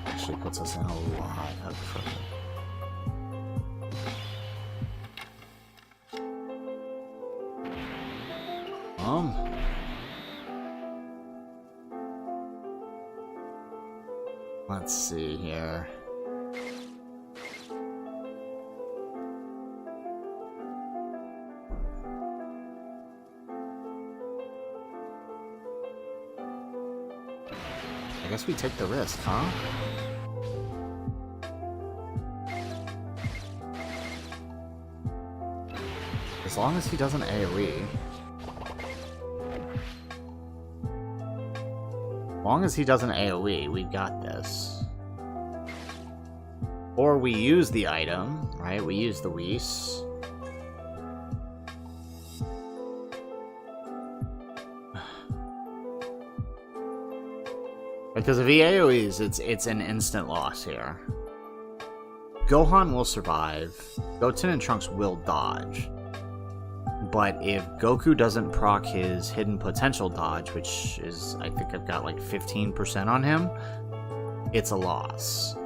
Actually puts us in a lot of trouble. Let's see here. I guess we take the risk, huh? As long as he doesn't AoE. As long as he doesn't AoE, we got this. Or we use the item, right? We use the Whis. Because if he AoEs, it's an instant loss here. Gohan will survive. Goten and Trunks will dodge. But if Goku doesn't proc his hidden potential dodge, which is, I think I've got like 15% on him, it's a loss.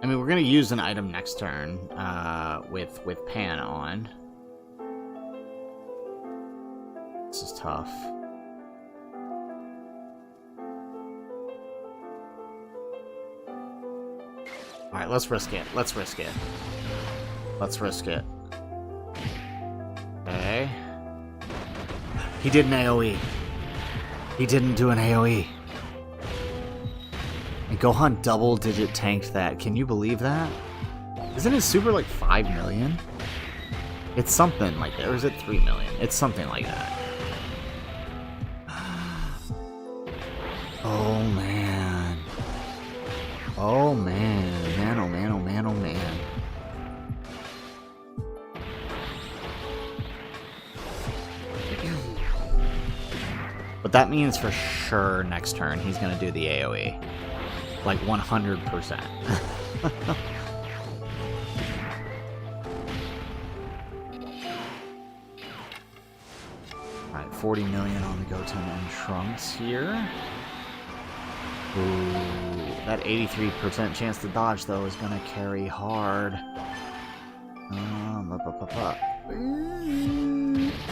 I mean, we're gonna use an item next turn, with Pan on. This is tough. Alright, let's risk it. Let's risk it. Let's risk it. Okay. He did an AoE. He didn't do an AoE. And Gohan double-digit tanked that. Can you believe that? Isn't his super like 5 million? It's something like that. Or is it 3 million? It's something like that. Oh, man. Oh, man. Man, oh, man, oh, man, oh, man. But that means for sure next turn he's going to do the AoE. Like 100%. Alright, 40 million on the Goten and Trunks here. Ooh, that 83% chance to dodge, though, is going to carry hard.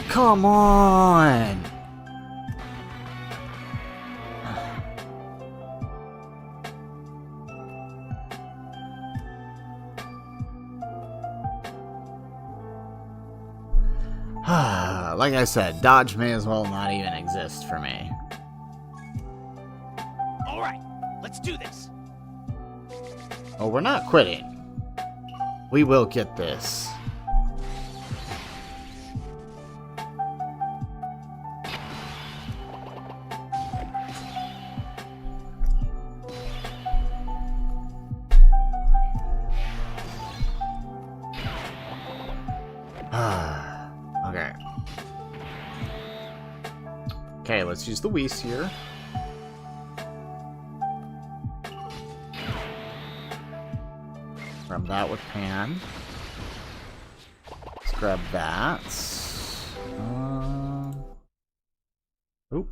Come on! Like I said, dodge may as well not even exist for me. Alright, let's do this. Oh, we're not quitting. We will get this. Okay. Okay, let's use the Whis here. Grab that with Pan. Let's grab that. Oop.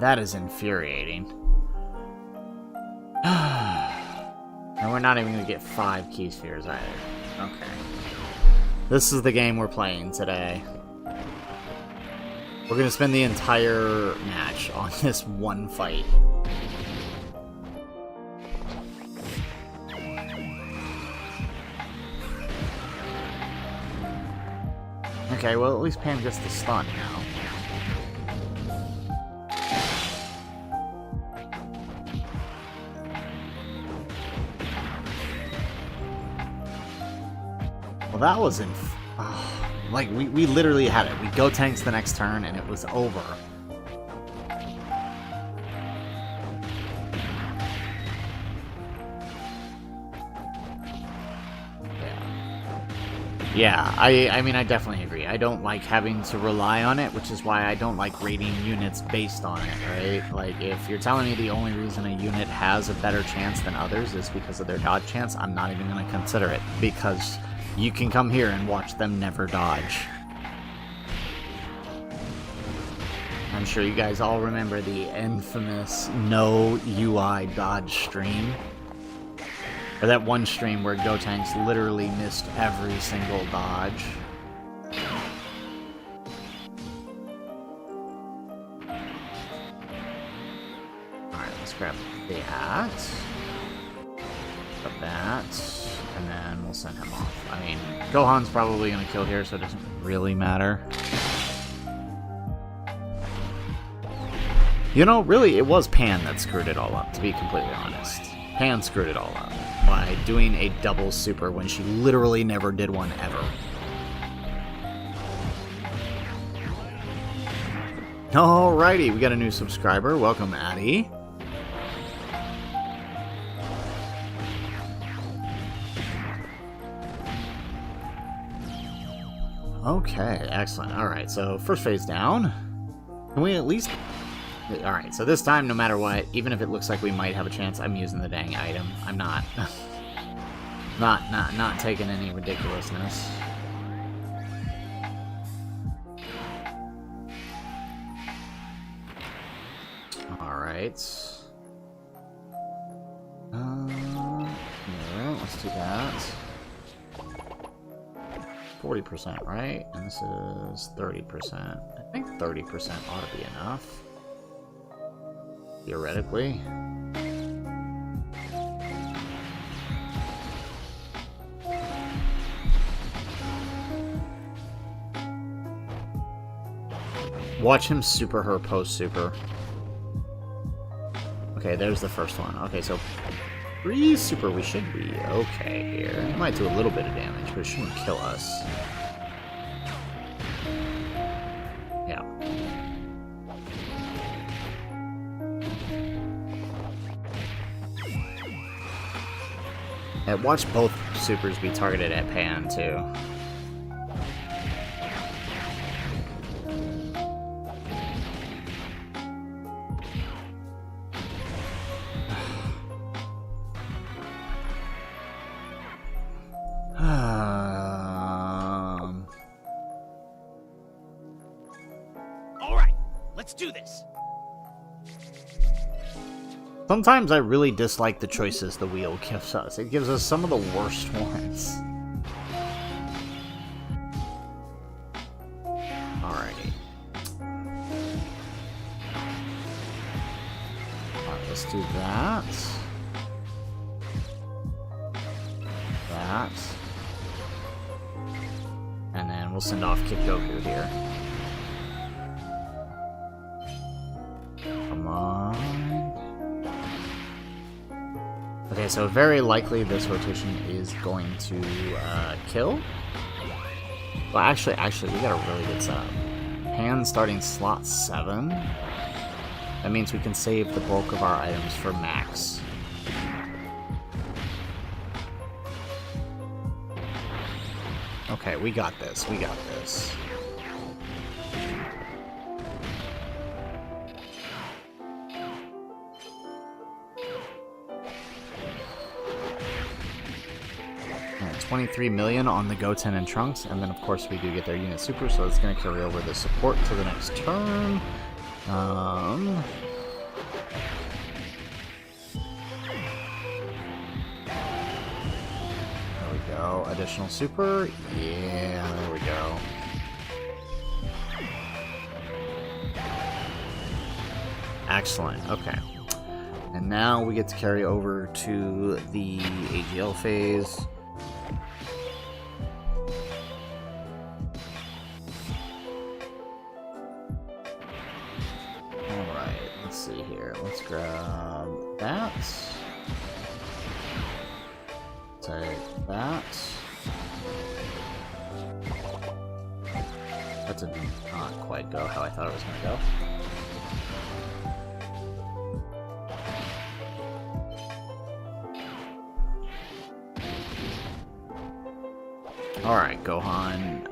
That is infuriating. And we're not even going to get 5 key spheres either. Okay. This is the game we're playing today. We're going to spend the entire match on this one fight. Okay, well, at least Pam gets the stun now. Well, that wasn't... like, we literally had it. We go tanks the next turn, and it was over. Yeah, I mean, I definitely agree. I don't like having to rely on it, which is why I don't like rating units based on it, right? Like, if you're telling me the only reason a unit has a better chance than others is because of their dodge chance, I'm not even going to consider it, because you can come here and watch them never dodge. I'm sure you guys all remember the infamous no UI dodge stream. Or that one stream where Gotenks literally missed every single dodge. Alright, let's grab that. Grab that. And then we'll send him off. I mean, Gohan's probably going to kill here, so it doesn't really matter. You know, really, it was Pan that screwed it all up, to be completely honest. Pan screwed it all up by doing a double super when she literally never did one ever. Alrighty, we got a new subscriber. Welcome, Addie. Okay, excellent. Alright, so first phase down. Can we at least... Alright, so this time, no matter what, even if it looks like we might have a chance, I'm using the dang item. I'm not. not taking any ridiculousness. Alright. Yeah, let's do that. 40%, right? And this is 30%. I think 30% ought to be enough. Theoretically. Watch him super her post-super. Okay, there's the first one. Okay, so pre-super we should be okay here. It might do a little bit of damage, but it shouldn't kill us. Yeah. And watch both supers be targeted at Pan, too. Alright, let's do this. Sometimes I really dislike the choices the wheel gives us. It gives us some of the worst ones. Alrighty. Alright, let's do that. That. And then we'll send off Kid Goku here. Come on. Okay, so very likely this rotation is going to kill. Well, actually, we got a really good setup. Pan starting slot 7. That means we can save the bulk of our items for max. Okay, we got this. We got this. Alright, 23 million on the Goten and Trunks, and then of course we do get their unit super, so it's going to carry over the support to the next turn. There we go. Additional super. Yeah, there we go. Excellent. Okay. And now we get to carry over to the AGL phase. Alright, let's see here. Let's grab that. Take that. That did not quite go how I thought it was going to go. Alright, Gohan.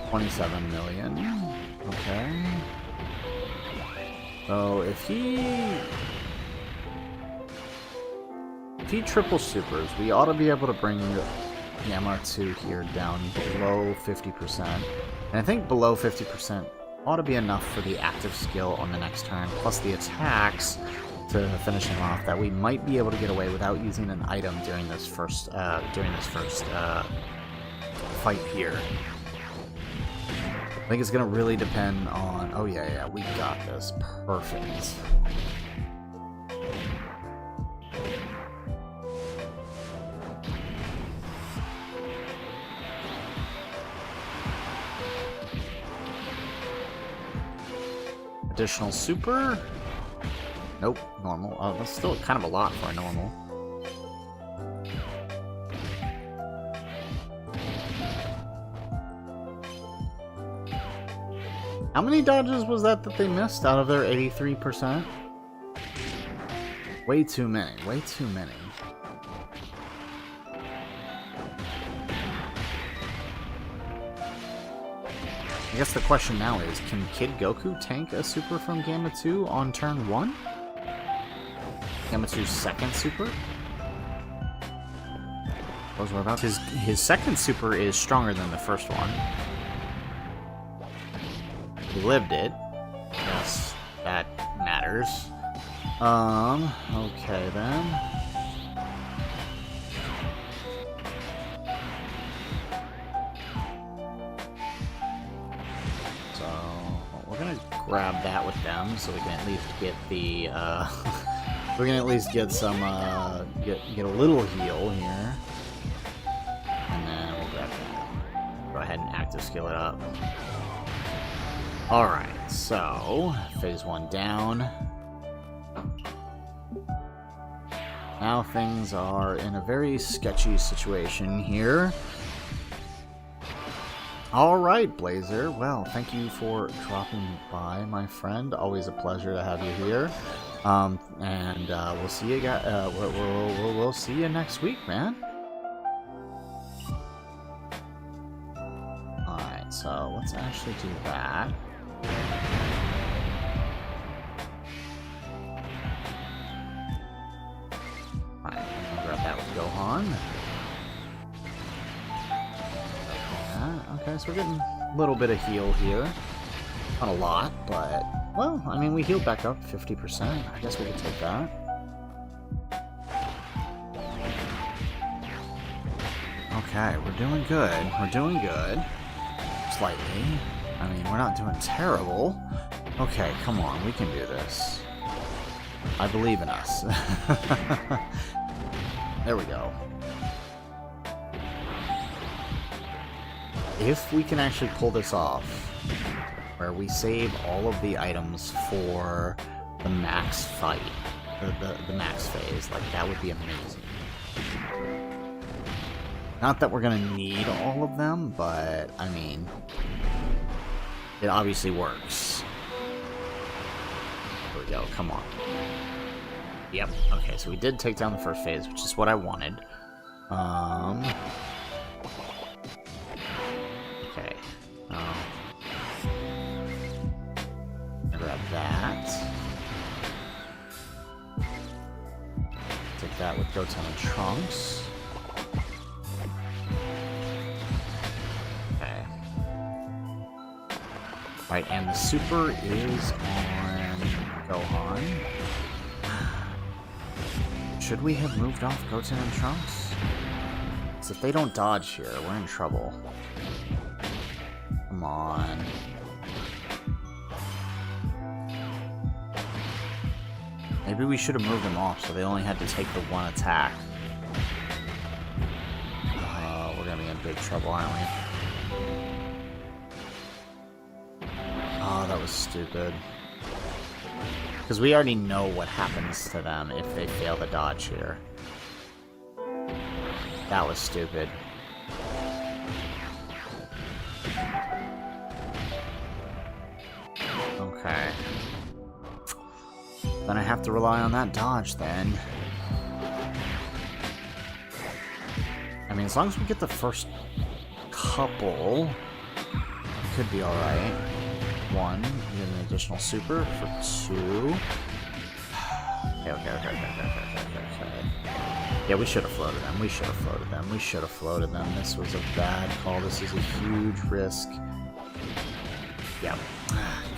27 million. Okay. So if he triple supers, we ought to be able to bring Gamma 2 here down below 50%. And I think below 50% ought to be enough for the active skill on the next turn, plus the attacks to finish him off, that we might be able to get away without using an item during this first fight here. I think it's gonna really depend on. Oh yeah, we got this. Perfect. Additional super. Nope, normal. Oh, that's still kind of a lot for a normal. How many dodges was that they missed out of their 83%? Way too many. Way too many. I guess the question now is, can Kid Goku tank a super from Gamma 2 on turn 1? Gamma 2's second super? Those were about his second super is stronger than the first one. He lived it. Yes, that matters. Okay then. So we're gonna grab that with them, so we can at least get the we can at least get some get a little heal here. And then we'll grab that. Go ahead and active skill it up. Alright, so phase 1 down. Now things are in a very sketchy situation here. Alright, Blazer. Well, thank you for dropping by, my friend. Always a pleasure to have you here. And we'll see you guys. We'll see you next week, man. Alright, so let's actually do that. Alright, I'm gonna grab that with Gohan. Okay, so we're getting a little bit of heal here. Not a lot, but, well, I mean, we healed back up 50%. I guess we could take that. Okay, we're doing good. We're doing good. Slightly. I mean, we're not doing terrible. Okay, come on, we can do this. I believe in us. There we go. If we can actually pull this off, where we save all of the items for the max fight, the max phase, like, that would be amazing. Not that we're gonna need all of them, but, I mean, it obviously works. There we go, come on. Yep, okay, so we did take down the first phase, which is what I wanted. Okay. Grab that. Take that with Goten and Trunks. Right, and the super is on Gohan. Should we have moved off Goten and Trunks? Because if they don't dodge here, we're in trouble. Come on. Maybe we should have moved them off so they only had to take the one attack. We're gonna be in big trouble, aren't we? Oh, that was stupid. Because we already know what happens to them if they fail the dodge here. That was stupid. Okay. Then I have to rely on that dodge then. I mean, as long as we get the first couple, it could be alright. 1, get an additional super for 2. Okay. Yeah, we should have floated them. We should have floated them. This was a bad call. This is a huge risk. Yeah.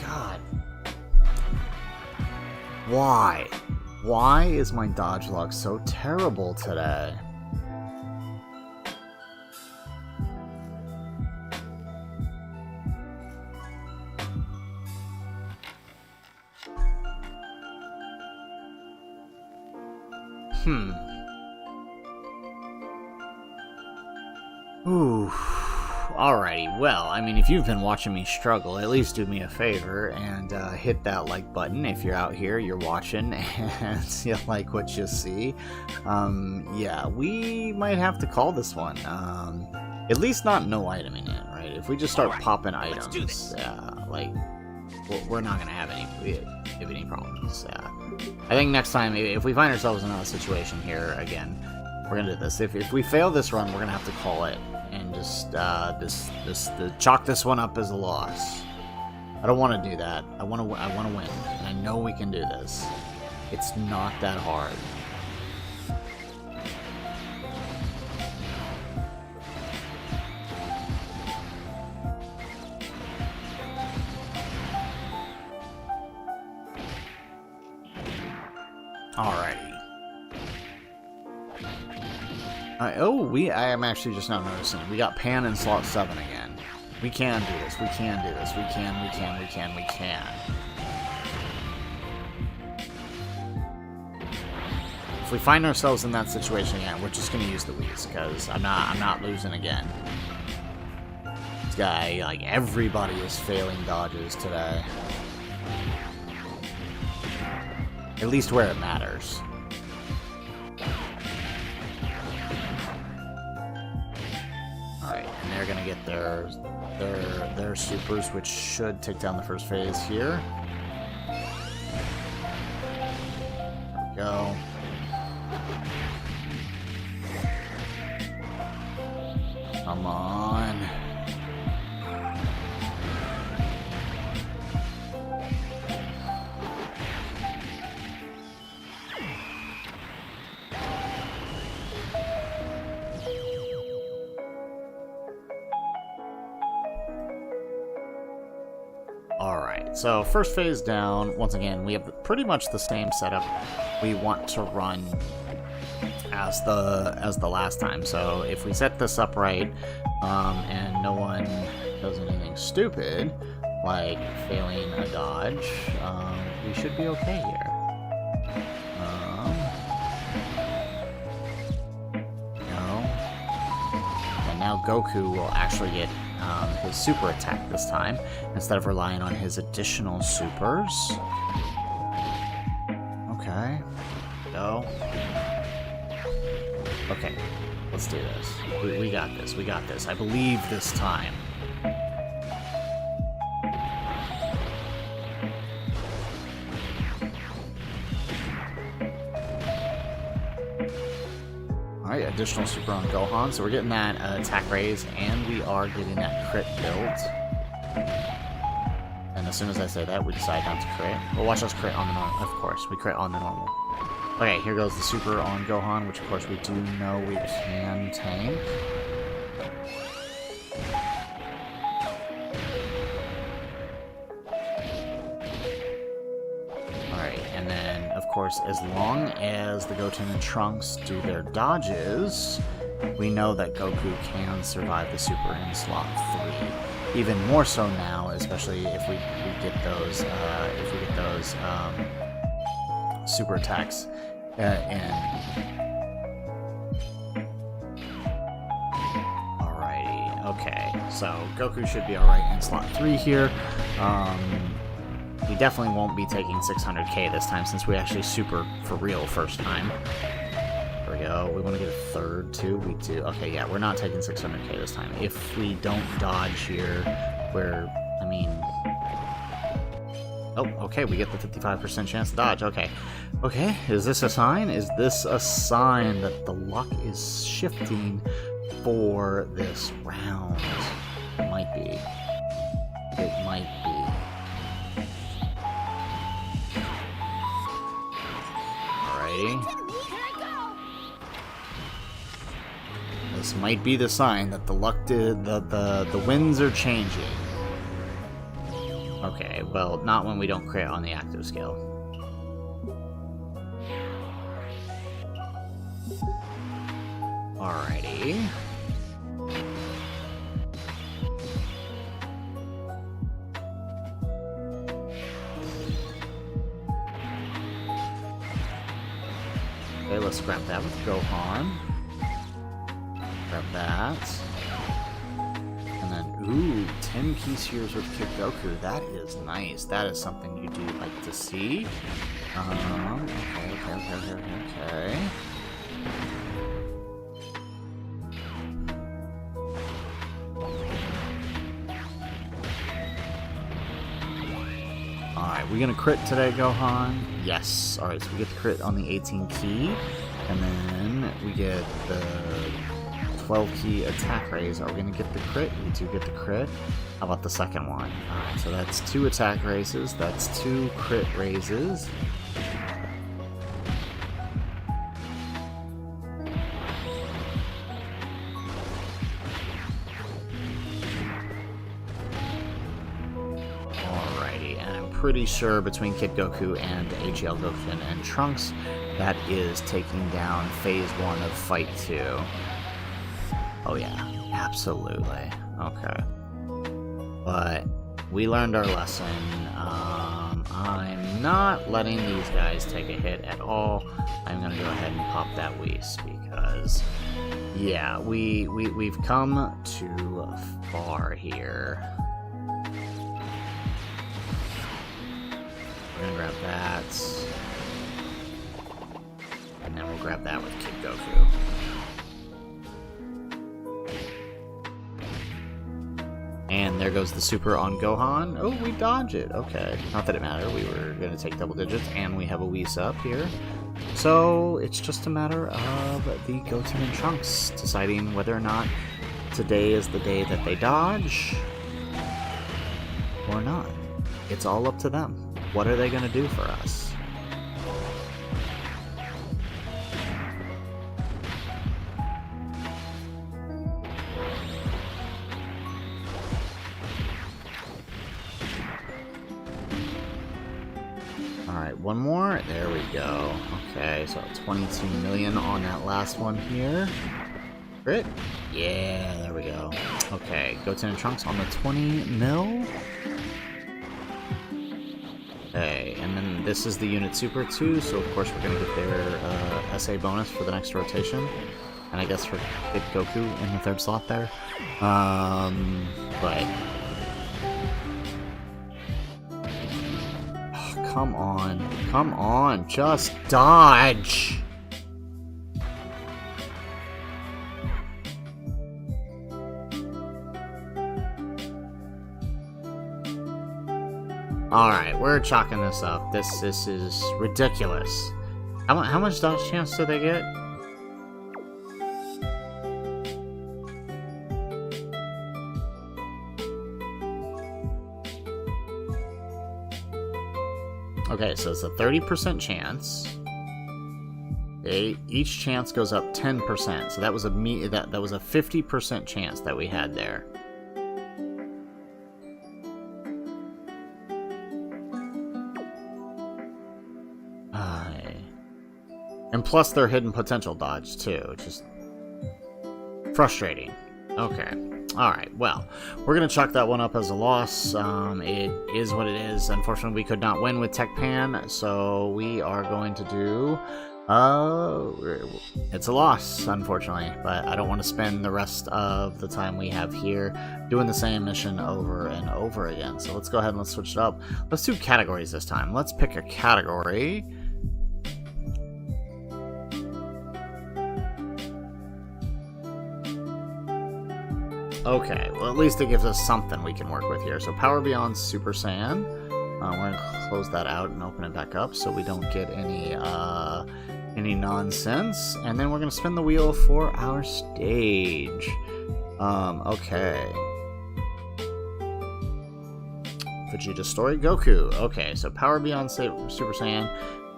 God. Why? Why is my dodge luck so terrible today? Ooh. Alrighty, well, I mean, if you've been watching me struggle, at least do me a favor and hit that like button. If you're out here, you're watching, and you like what you see. Yeah, we might have to call this one. At least not no iteming it, right? If we just start popping items, like, we're not gonna have any problems. I think next time, if we find ourselves in a situation here again, we're gonna do this. If we fail this run, we're gonna have to call it and just chalk this one up as a loss. I don't want to do that. I want to win, and I know we can do this. It's not that hard. Alrighty. I am actually just now noticing. We got Pan in slot 7 again. We can do this. We can do this. We can. If we find ourselves in that situation again, we're just gonna use the Whis, because I'm not losing again. This guy, like, everybody is failing dodges today. At least where it matters. Alright, and they're gonna get their supers, which should take down the first phase here. There we go. Come on. Alright, so first phase down. Once again, we have pretty much the same setup we want to run as the last time. So if we set this up right, and no one does anything stupid, like failing a dodge, we should be okay here. No. And now Goku will actually get his super attack this time, instead of relying on his additional supers. Okay. Go. Okay. Let's do this. We got this. We got this. I believe this time. Alright, additional super on Gohan, so we're getting that attack raise, and we are getting that crit build. And as soon as I say that, we decide not to crit. Well, watch us crit on the normal. Of course, we crit on the normal. Okay, here goes the super on Gohan, which of course we do know we can tank. course, as long as the Goten and Trunks do their dodges, we know that Goku can survive the Super in slot 3. Even more so now, especially if we get those super attacks in. Alrighty, okay. So Goku should be alright in slot 3 here. We definitely won't be taking 600k this time since we actually super for real first time. There we go. We want to get a third too. We do. Okay, yeah, we're not taking 600k this time. If we don't dodge here, I mean... Oh, okay, we get the 55% chance to dodge. Okay. Okay, is this a sign? Is this a sign that the luck is shifting for this round? It might be. It might be. This might be the sign that the luck the winds are changing. Okay, well, not when we don't crit on the active skill. Alrighty. Okay, let's grab that with Gohan. Grab that. And then, ooh, 10 key spheres with Kid Goku. That is nice. That is something you do like to see. Okay. Alright, we gonna crit today, Gohan? Yes. Alright, so we get the crit on the 18 key. And then we get the 12 key attack raise. Are we going to get the crit? We do get the crit. How about the second one? Alright, so that's 2 attack raises. That's 2 crit raises. Alrighty, and I'm pretty sure between Kid Goku and HL Goten and Trunks, that is taking down phase 1 of Fight 2. Oh yeah, absolutely. Okay. But we learned our lesson. I'm not letting these guys take a hit at all. I'm gonna go ahead and pop that Whis because, yeah, we've come too far here. We're gonna grab that. And then we'll grab that with Kid Goku. And there goes the super on Gohan. Oh, we dodge it. Okay. Not that it mattered. We were going to take double digits, and we have a Whis up here. So it's just a matter of the Goten and Trunks deciding whether or not today is the day that they dodge or not. It's all up to them. What are they going to do for us? Alright, one more. There we go. Okay, so 22 million on that last one here. Crit? Yeah, there we go. Okay, Goten and Trunks on the 20 mil. Okay, and then this is the unit super too, so of course we're going to get their SA bonus for the next rotation. And I guess for Kid Goku in the 3rd slot there. But... come on, just dodge! Alright, we're chalking this up. This is ridiculous. How much dodge chance do they get? Okay, so it's a 30% chance. Each chance goes up 10%. So that was a 50% chance that we had there. And plus their hidden potential dodge, too. Just frustrating. Okay. Alright, well, we're going to chalk that one up as a loss. It is what it is. Unfortunately, we could not win with Tech Pan, so we are going to do... it's a loss, unfortunately, but I don't want to spend the rest of the time we have here doing the same mission over and over again. So let's go ahead and let's switch it up. Let's do categories this time. Let's pick a category. Okay, well at least it gives us something we can work with here. So Power Beyond Super Saiyan. We're going to close that out and open it back up so we don't get any nonsense. And then we're going to spin the wheel for our stage. Okay. Vegeta's Story Goku. Okay, so Power Beyond Super Saiyan,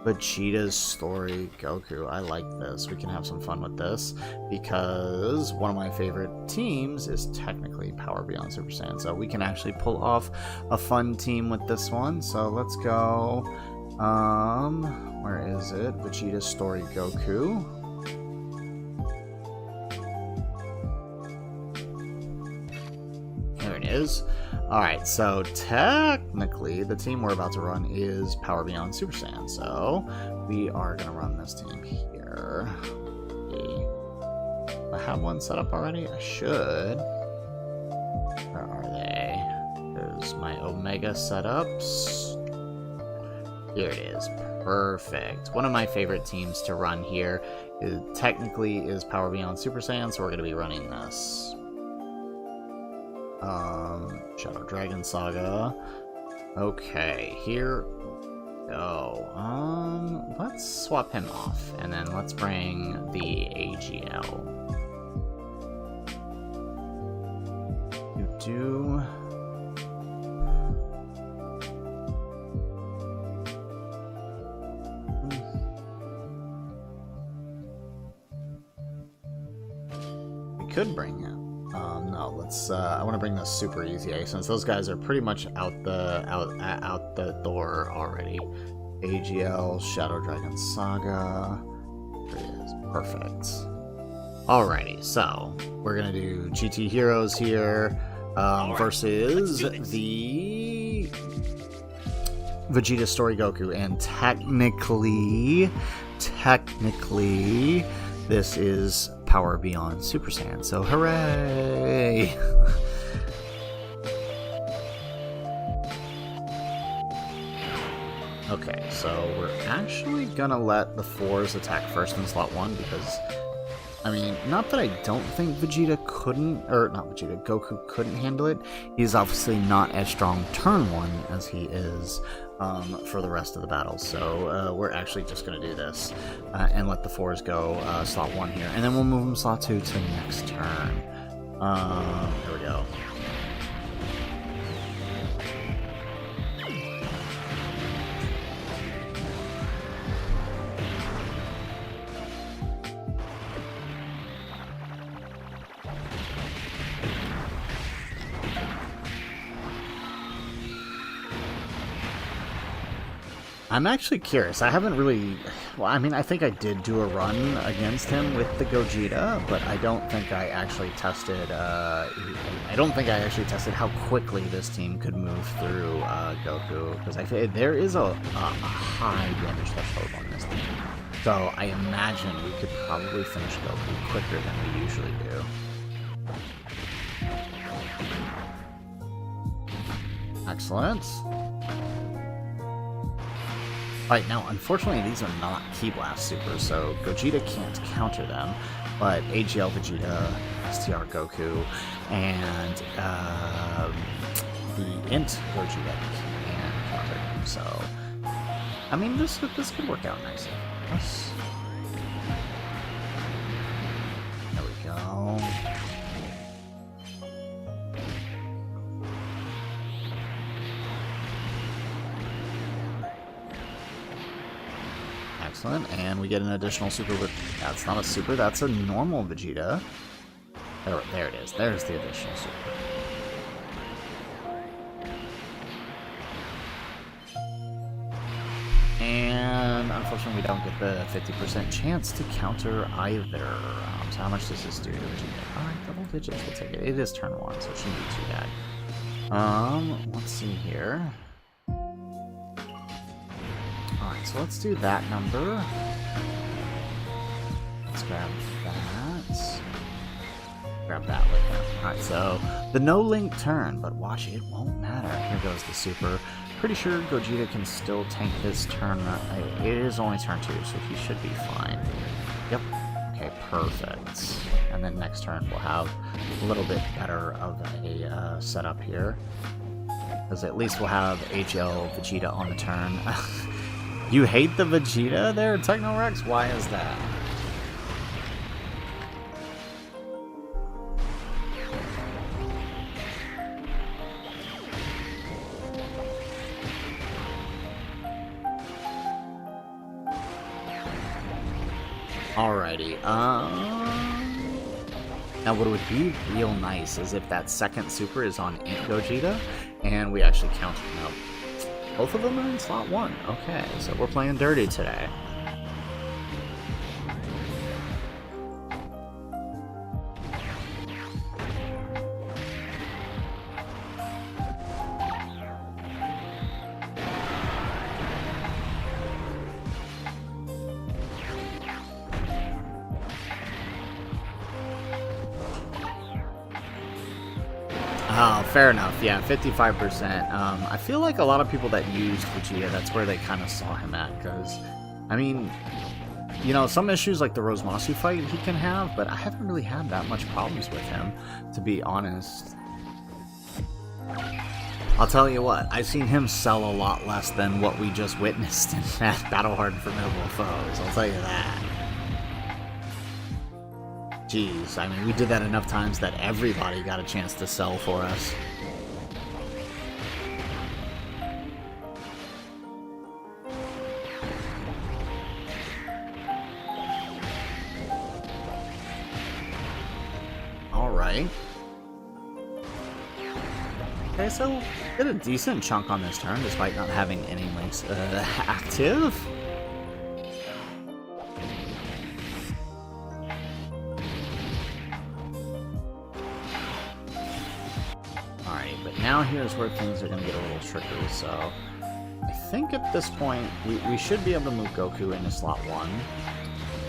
Vegeta's Story Goku. I like this. We can have some fun with this because one of my favorite teams is technically Power Beyond Super Saiyan. So we can actually pull off a fun team with this one. So let's go. Where is it? Vegeta's Story Goku. Here it is. Alright, so technically the team we're about to run is Power Beyond Super Saiyan. So we are going to run this team here. Okay. Do I have one set up already? I should. Where are they? There's my Omega setups. Here it is. Perfect. One of my favorite teams to run here technically is Power Beyond Super Saiyan, so we're going to be running this. Shadow Dragon Saga. Okay, here we go. Let's swap him off, and then let's bring the AGL. We could bring him. No, let's. I want to bring the Super Easy A since those guys are pretty much out the door already. AGL, Shadow Dragon Saga. There it is. Perfect. Alrighty, so we're gonna do GT Heroes here versus the Vegeta Story Goku, and technically, this is Power Beyond Super Saiyan, so hooray! Okay, so we're actually gonna let the 4s attack first in slot 1 because, I mean, not that I don't think Goku couldn't handle it. He's obviously not as strong turn 1 as he is for the rest of the battles. So we're actually just going to do this and let the 4s go slot 1 here. And then we'll move them slot 2 to next turn. Here we go. I'm actually curious. I haven't really... Well, I mean, I think I did do a run against him with the Gogeta, but I don't think I actually tested... I don't think I actually tested how quickly this team could move through Goku, because there is a high damage threshold on this team. So I imagine we could probably finish Goku quicker than we usually do. Excellent. Alright, now, unfortunately, these are not Ki Blast Supers, so Gogeta can't counter them, but AGL Vegeta, STR Goku, and the Int Gogeta can counter them, so... I mean, this could work out nicely. There we go. Excellent, and we get an additional super. That's not a super, that's a normal Vegeta. There it is. There's the additional super. And And unfortunately, we don't get the 50% chance to counter either. So how much does this do to Vegeta? Alright, double digits, we'll take it. It is turn 1, so it shouldn't be too bad. Let's see here. Alright, so let's do that number. Let's grab that. Grab that with him. Alright, so the no-link turn, but watch, it won't matter. Here goes the super. Pretty sure Gogeta can still tank this turn. It is only turn 2, so he should be fine. Yep. Okay, perfect. And then next turn we'll have a little bit better of a setup here. Because at least we'll have HL Vegeta on the turn. You hate the Vegeta there, Techno Rex? Why is that? Alrighty, now what would be real nice is if that second super is on Int Gogeta, and we actually count them out. Both of them are in slot 1. Okay, so we're playing dirty today. Oh, fair enough. Yeah, 55%. I feel like a lot of people that used Vegeta, that's where they kind of saw him at, because, I mean, you know, some issues like the Rosemasu fight he can have, but I haven't really had that much problems with him, to be honest. I'll tell you what, I've seen him sell a lot less than what we just witnessed in that Battle Hard Formidable Foes, I'll tell you that. Jeez, I mean, we did that enough times that everybody got a chance to sell for us. Alright. Okay, so did a decent chunk on this turn, despite not having any links active. Now here's where things are going to get a little trickier, so I think at this point we should be able to move Goku into slot 1.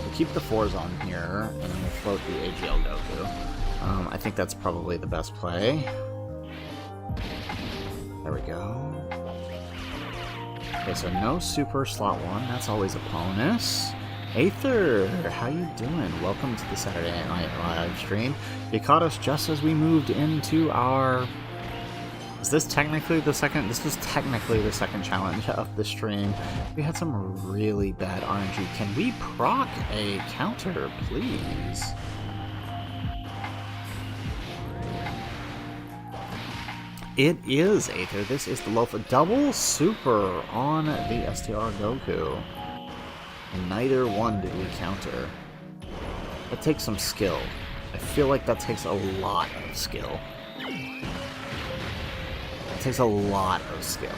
We'll keep the 4s on here, and then we'll float the AGL Goku. I think that's probably the best play. There we go. Okay, so no super slot 1, that's always a bonus. Aether, how you doing? Welcome to the Saturday Night Live stream. You caught us just as we moved into our... Is this technically the second? This was technically the second challenge of the stream. We had some really bad RNG. Can we proc a counter, please? It is Aether. This is the Lofi double super on the STR Goku. And neither one did we counter. That takes some skill. I feel like that takes a lot of skill. It takes a lot of skill.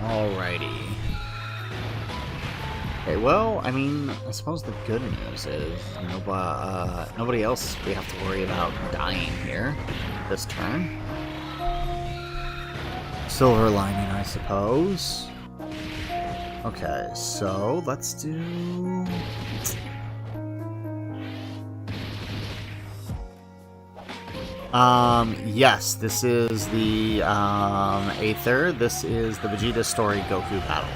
Alrighty. Okay, well, I mean, I suppose the good news is nobody else we have to worry about dying here this turn. Silver lining, I suppose. Okay, so let's do... yes, this is the Aether. This is the Vegeta Story Goku battle.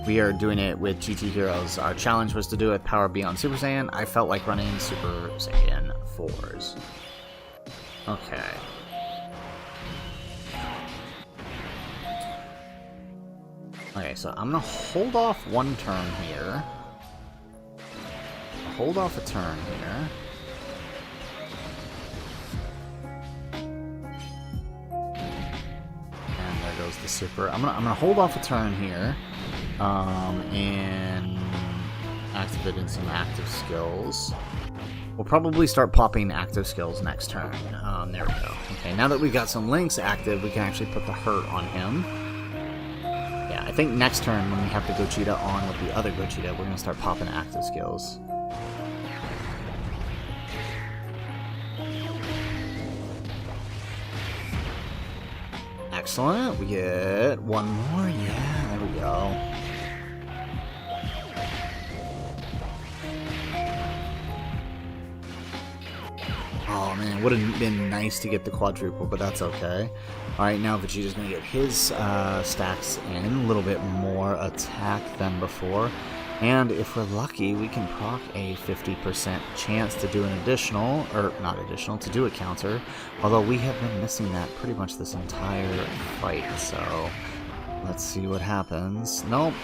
We are doing it with GT Heroes. Our challenge was to do it Power Beyond Super Saiyan. I felt like running Super Saiyan 4s. Okay. Okay, so I'm gonna hold off one turn here. Hold off a turn here. And there goes the super. I'm gonna hold off a turn here. And activating some active skills. We'll probably start popping active skills next turn. There we go. Okay, now that we've got some links active, we can actually put the hurt on him. Yeah, I think next turn when we have the Gogeta on with the other Gogeta, we're going to start popping active skills. Excellent. We get one more. Yeah, there we go. Oh man, would have been nice to get the quadruple, but that's okay. Alright, now Vegeta's going to get his stacks in, a little bit more attack than before. And if we're lucky, we can proc a 50% chance to do an additional, or not additional, to do a counter. Although we have been missing that pretty much this entire fight, so let's see what happens. Nope.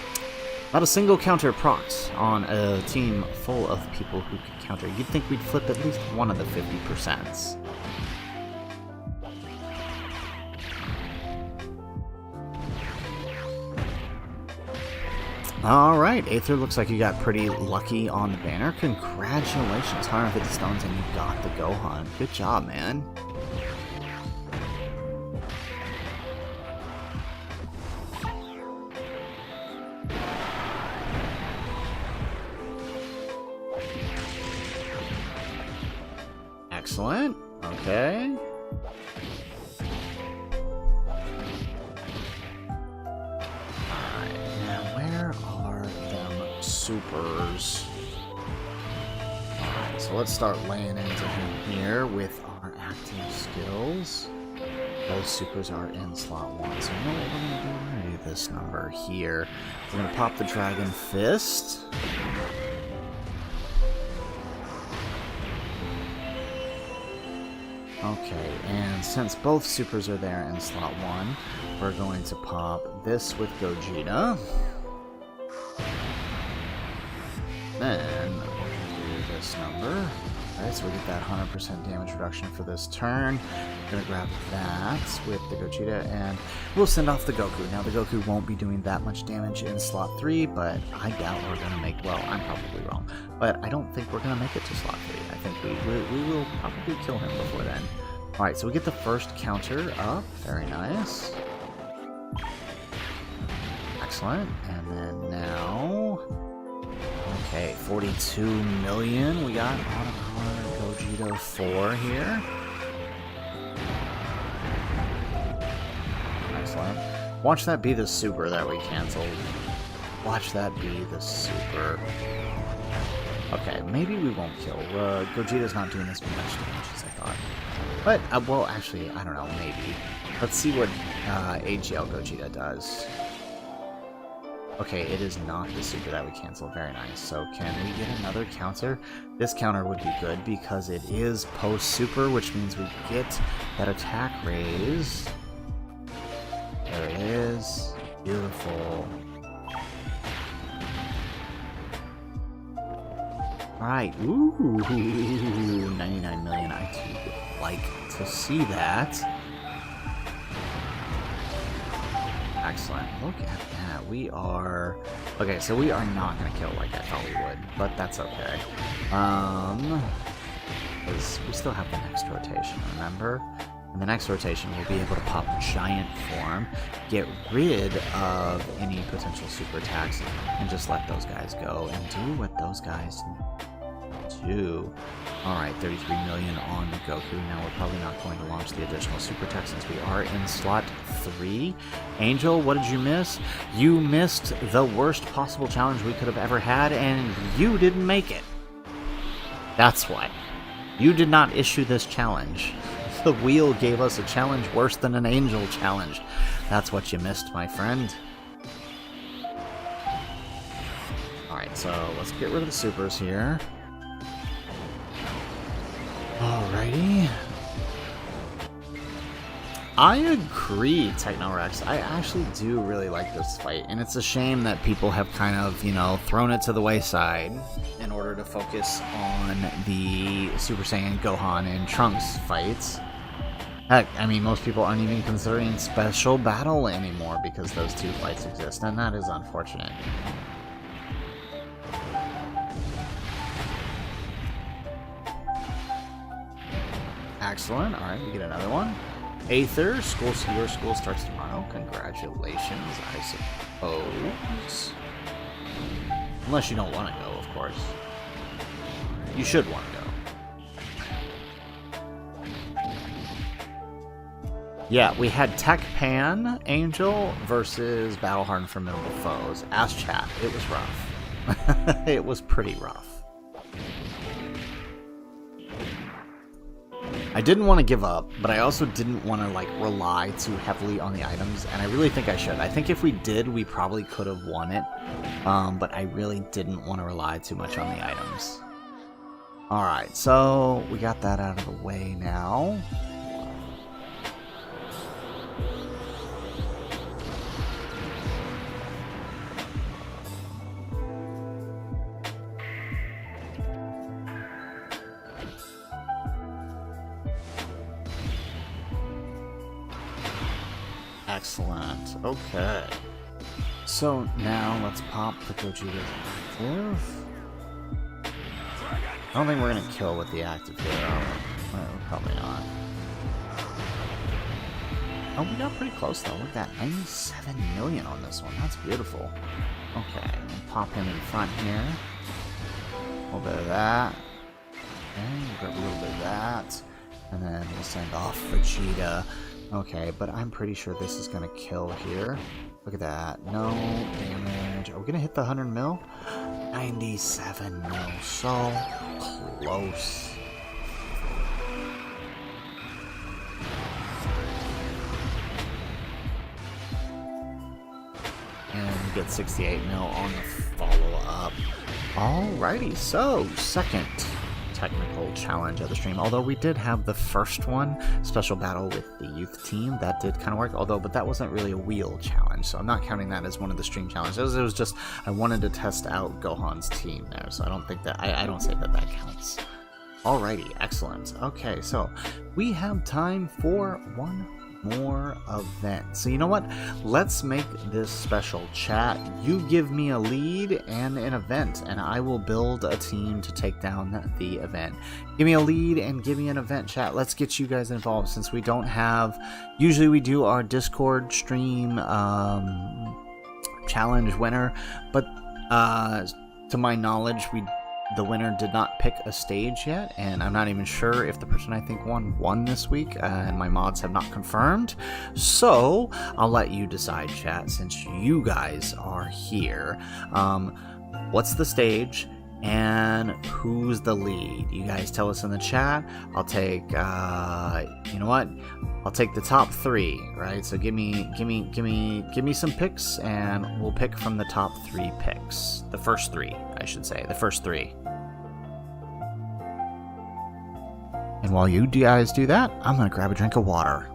Not a single counter procs on a team full of people who could counter. You'd think we'd flip at least one of the 50%. Alright, Aether, looks like you got pretty lucky on the banner. Congratulations, 150 stones and you got the Gohan. Good job, man. Excellent. Okay. Alright, now where are them supers? Alright, so let's start laying into him here with our active skills. Those supers are in slot 1, so you know what we're going to do? We're going to do this number here. We're going to pop the Dragon Fist. Okay, and since both supers are there in slot 1, we're going to pop this with Gogeta. Then we're going to do this number. Alright, so we get that 100% damage reduction for this turn. We're going to grab that with the Gogeta, and we'll send off the Goku. Now, the Goku won't be doing that much damage in slot 3, but I doubt we're going to make, well, I'm probably wrong, but I don't think we're going to make it to slot 3. I think we will probably kill him before then. Alright, so we get the first counter up. Very nice. Excellent. And then now... Okay, 42 million we got on our Gogeta 4 here. Excellent. Watch that be the super that we canceled. Watch that be the super. Okay, maybe we won't kill. Gogeta's not doing as much damage as I thought. But, well, actually, I don't know, maybe. Let's see what AGL Gogeta does. Okay, it is not the super that we canceled. Very nice. So can we get another counter? This counter would be good because it is post-super, which means we get that attack raise. There it is. Beautiful. Alright, ooh, 99 million. I do like to see that. Excellent. Look at that. We are... Okay, so we are not going to kill like I thought we would, but that's okay. Because we still have the next rotation, remember? In the next rotation, we'll be able to pop Giant Form, get rid of any potential super attacks, and just let those guys go and do what those guys do. Alright, 33 million on the Goku. Now we're probably not going to launch the additional super attack since we are in slot 3. Angel, what did you miss? You missed the worst possible challenge we could have ever had, and you didn't make it. That's why. You did not issue this challenge. The wheel gave us a challenge worse than an Angel challenge. That's what you missed, my friend. Alright, so let's get rid of the supers here. Alrighty. I agree, Technorex. I actually do really like this fight, and it's a shame that people have kind of, you know, thrown it to the wayside in order to focus on the Super Saiyan Gohan and Trunks fights. Heck, I mean, most people aren't even considering Special Battle anymore because those two fights exist, and that is unfortunate. Excellent. All right, we get another one. Aether, your school starts tomorrow. Congratulations, I suppose. Unless you don't want to go, of course. You should want to go. Yeah, we had Tech Pan Angel versus Battle Hardened Formidable Foes. Ask chat. It was rough. It was pretty rough. I didn't want to give up, but I also didn't want to like rely too heavily on the items, and I really think I should. I think if we did, we probably could have won it, but I really didn't want to rely too much on the items. Alright, so we got that out of the way now. Excellent. Okay. So now let's pop the Gogeta's active. I don't think we're gonna kill with the active here, are we? Well, probably not. Oh, we got pretty close though. Look at that. 97 million on this one. That's beautiful. Okay, we'll pop him in front here. A little bit of that. Okay, grab a little bit of that. And then we'll send off Vegeta. Okay, but I'm pretty sure this is gonna kill here. Look at that. No damage. Are we gonna hit the 100 mil? 97 mil. So close. And we get 68 mil on the follow-up. Alrighty, so second technical challenge of the stream. Although we did have the first one, special battle with the youth team, that did kind of work. But that wasn't really a wheel challenge, so I'm not counting that as one of the stream challenges. It was just I wanted to test out Gohan's team there, so I don't think that I don't say that counts. Alrighty, excellent. Okay, so we have time for one more event. So you know what? Let's make this special, chat. You give me a lead and an event, and I will build a team to take down the event. Give me a lead and give me an event, chat. Let's get you guys involved, since we don't have... Usually we do our Discord stream challenge winner, but to my knowledge, the winner did not pick a stage yet, and I'm not even sure if the person I think won this week, and my mods have not confirmed. So I'll let you decide, chat, since you guys are here. What's the stage and who's the lead? You guys tell us in the chat. I'll take you know what? I'll take the top 3, right? So give me some picks, and we'll pick from the top 3 picks. The first 3, I should say. The first 3. And while you guys do that, I'm gonna grab a drink of water.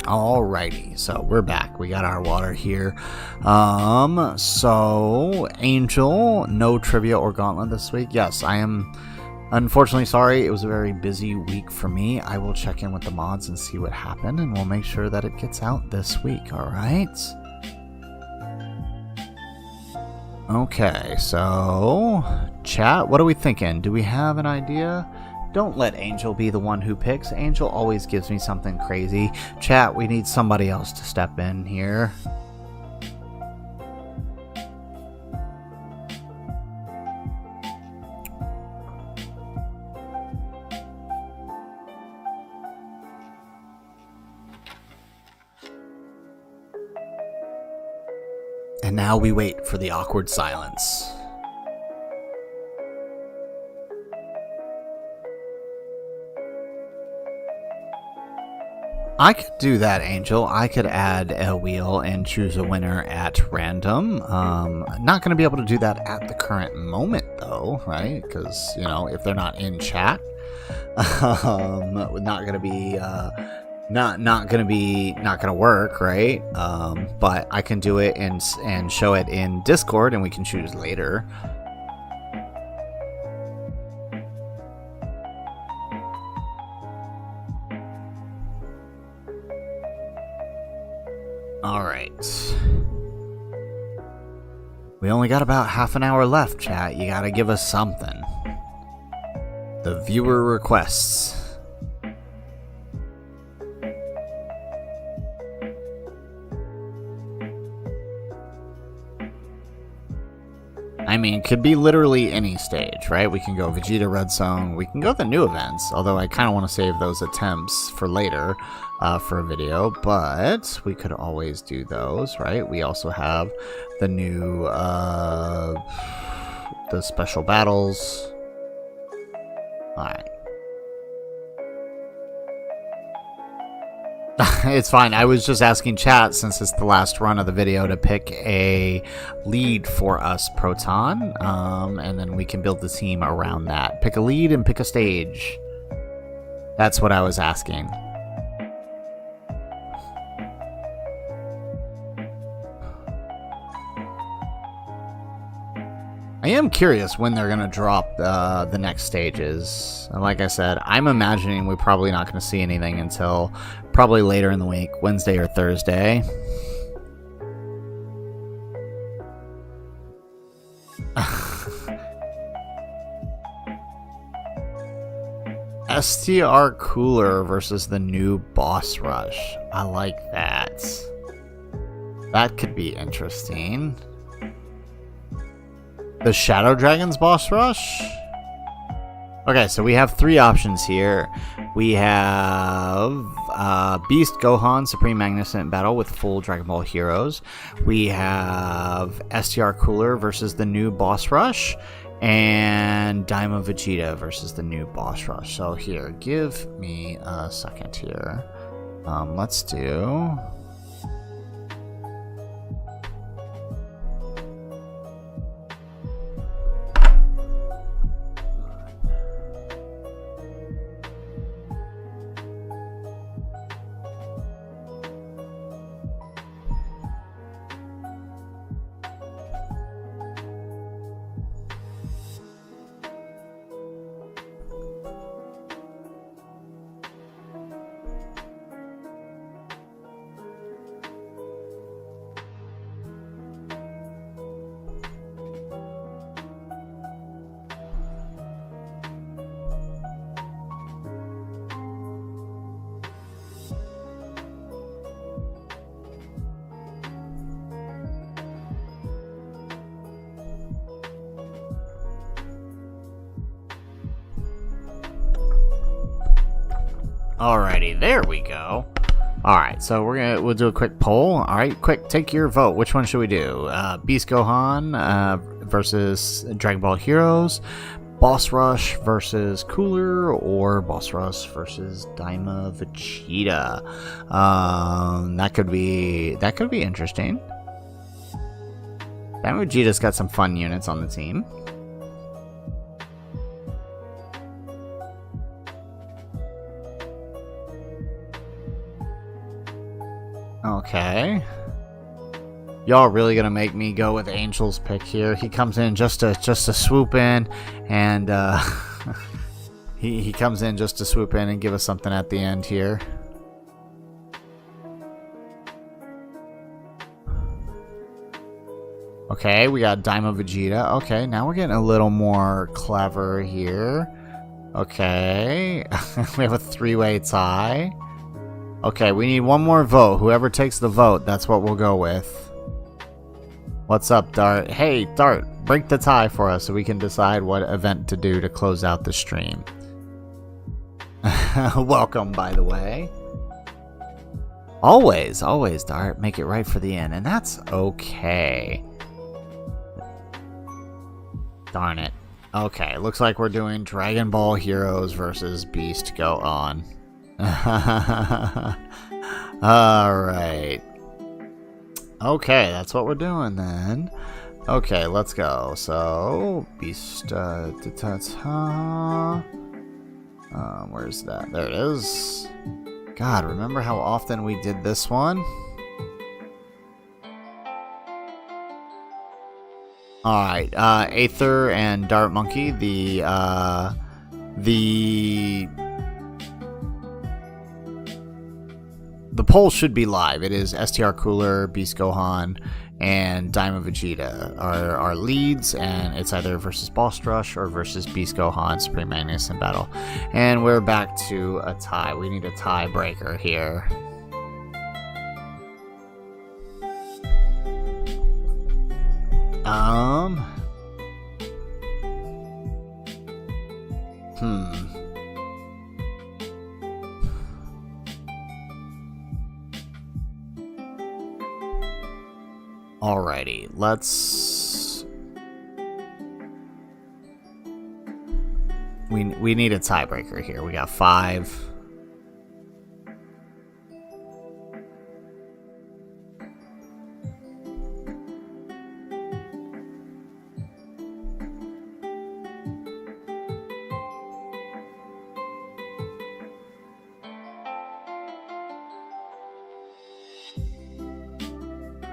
Alrighty, so we're back. We got our water here. So Angel, no trivia or gauntlet this week. Yes, I am unfortunately sorry. It was a very busy week for me. I will check in with the mods and see what happened, and we'll make sure that it gets out this week. Alright. Okay, so chat, what are we thinking? Do we have an idea? Don't let Angel be the one who picks. Angel always gives me something crazy. Chat, we need somebody else to step in here. And now we wait for the awkward silence. I could do that, Angel. I could add a wheel and choose a winner at random. Not going to be able to do that at the current moment, though, right? Because, you know, if they're not in chat, not going to be not gonna work, right? But I can do it and show it in Discord, and we can choose later. Alright. We only got about half an hour left, chat. You gotta give us something. The viewer requests. I mean, could be literally any stage, right? We can go Vegeta Red Zone. We can go the new events, although I kind of want to save those attempts for later for a video, but we could always do those, right? We also have the new, the special battles. Alright. It's fine. I was just asking chat, since it's the last run of the video, to pick a lead for us, Proton, and then we can build the team around that. Pick a lead and pick a stage. That's what I was asking. I am curious when they're going to drop the next stages. And like I said, I'm imagining we're probably not going to see anything until probably later in the week, Wednesday or Thursday. STR Cooler versus the new Boss Rush. I like that. That could be interesting. The Shadow Dragon's Boss Rush? Okay, so we have three options here. We have Beast Gohan Supreme Magnificent Battle with full Dragon Ball Heroes. We have STR Cooler versus the new Boss Rush. And Daima Vegeta versus the new Boss Rush. So here, give me a second here. Let's do... Alrighty, there we go. Alright, so we'll do a quick poll. Alright, quick, take your vote. Which one should we do? Beast Gohan versus Dragon Ball Heroes, Boss Rush versus Cooler, or Boss Rush versus Daima Vegeta? That could be interesting. Daima Vegeta's got some fun units on the team. Okay. Y'all really gonna make me go with Angel's pick here? He comes in just to swoop in, and he comes in just to swoop in and give us something at the end here. Okay, we got Daima Vegeta. Okay, now we're getting a little more clever here. Okay, we have a three-way tie. Okay, we need one more vote. Whoever takes the vote, that's what we'll go with. What's up, Dart? Hey, Dart, break the tie for us so we can decide what event to do to close out the stream. Welcome, by the way. Always, Dart, make it right for the end, and that's okay. Darn it. Okay, looks like we're doing Dragon Ball Heroes versus Beast Gohan. Alright. Okay, that's what we're doing then. Okay, let's go. So, Beast, where's that? There it is. God, remember how often we did this one? Alright, Aether and Dart Monkey, the poll should be live. It is STR Cooler, Beast Gohan, and Diamond Vegeta are our leads, and it's either versus Boss Rush or versus Beast Gohan, Supreme Magnus in battle. And we're back to a tie. We need a tiebreaker here. Alrighty, let's... We need a tiebreaker here. We got 5.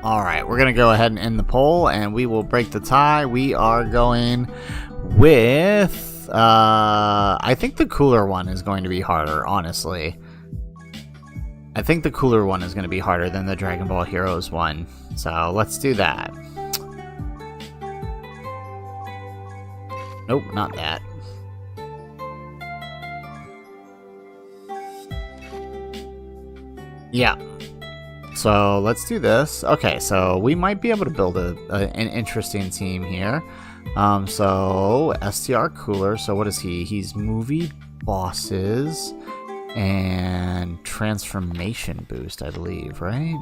Alright, we're going to go ahead and end the poll, and we will break the tie. We are going with... I think the cooler one is going to be harder, honestly. I think the cooler one is going to be harder than the Dragon Ball Heroes one. So, let's do that. Nope, not that. Yeah. So let's do this. Okay, so we might be able to build an interesting team here. So STR Cooler. So what is he? He's movie bosses and transformation boost, I believe, right?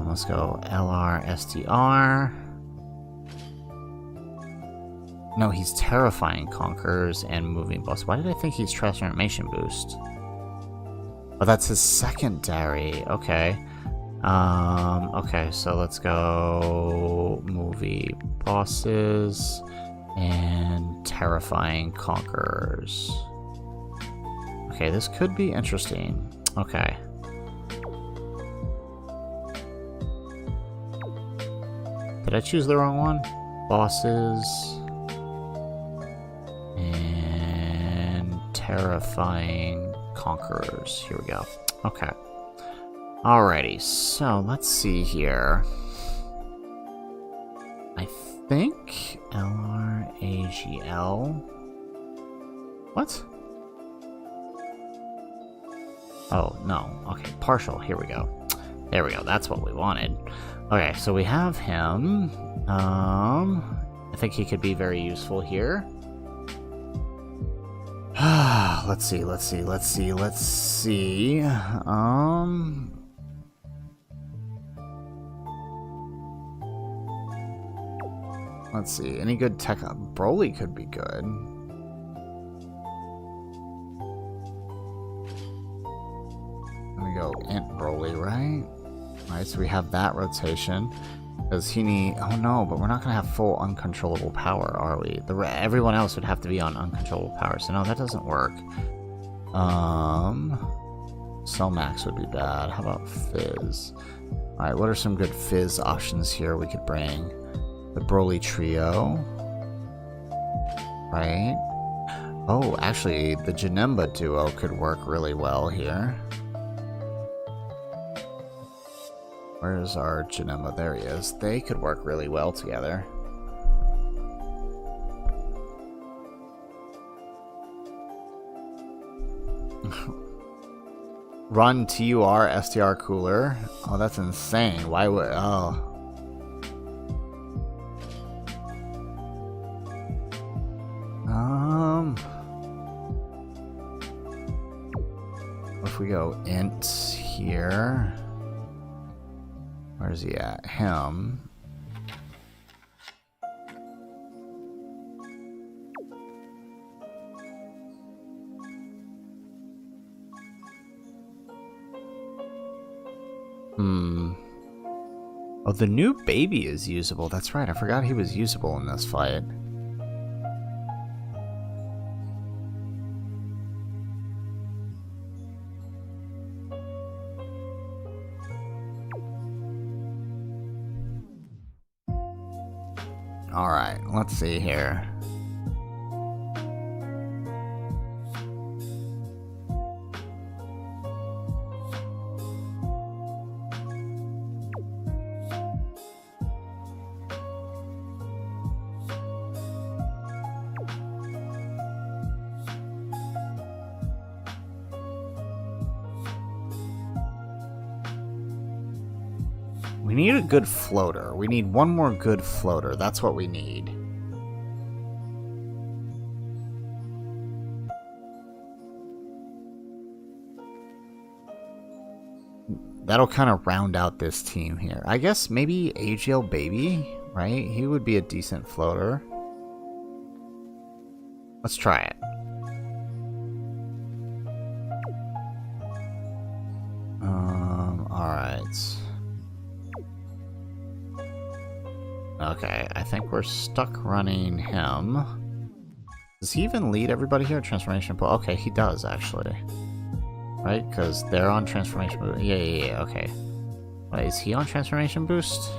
Let's go LR STR. No, he's terrifying conquerors and moving boss. Why did I think he's transformation boost? Oh, that's his secondary. Okay. Okay, so let's go movie bosses and terrifying conquerors. Okay, this could be interesting. Okay. Did I choose the wrong one? Bosses and terrifying conquerors. Here we go. Okay. Alrighty, so let's see here. I think LRAGL. What? Oh, no. Okay, partial. Here we go. There we go. That's what we wanted. Okay, so we have him. I think he could be very useful here. Let's see. Let's see. Any good tech? Broly could be good. Let me go Int Broly, right? Alright, so we have that rotation. Does he need... Oh no, but we're not going to have full uncontrollable power, are we? Everyone else would have to be on uncontrollable power, so no, that doesn't work. Cell Max would be bad. How about Fizz? Alright, what are some good Fizz options here we could bring? The Broly Trio. Right? Oh, actually, the Janemba duo could work really well here. Where's our Janemba? There he is. They could work really well together. Run TUR STR Cooler. Oh, that's insane. Why would... Oh. If we go int here... Where's he at? Him. Oh, the new baby is usable. That's right. I forgot he was usable in this fight. Alright, let's see here. We need a good floater. We need one more good floater. That's what we need. That'll kind of round out this team here. I guess maybe AGL Baby, right? He would be a decent floater. Let's try it. Alright. Okay, I think we're stuck running him. Does he even lead everybody here? Transformation pool? Okay, he does, actually. Right? Because they're on transformation boost. Yeah, okay. Wait, is he on transformation boost?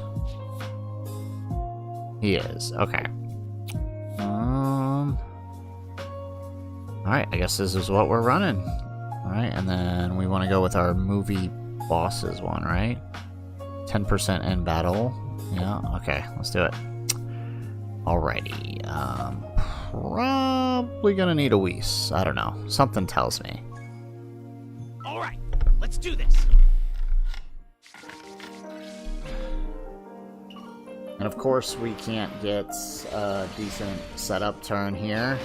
He is, okay. Alright, I guess this is what we're running. Alright, and then we want to go with our movie bosses one, right? 10% in battle. Yeah, okay, let's do it. Alrighty, probably gonna need a Whis. I don't know. Something tells me. Alright, let's do this. And of course, we can't get a decent setup turn here.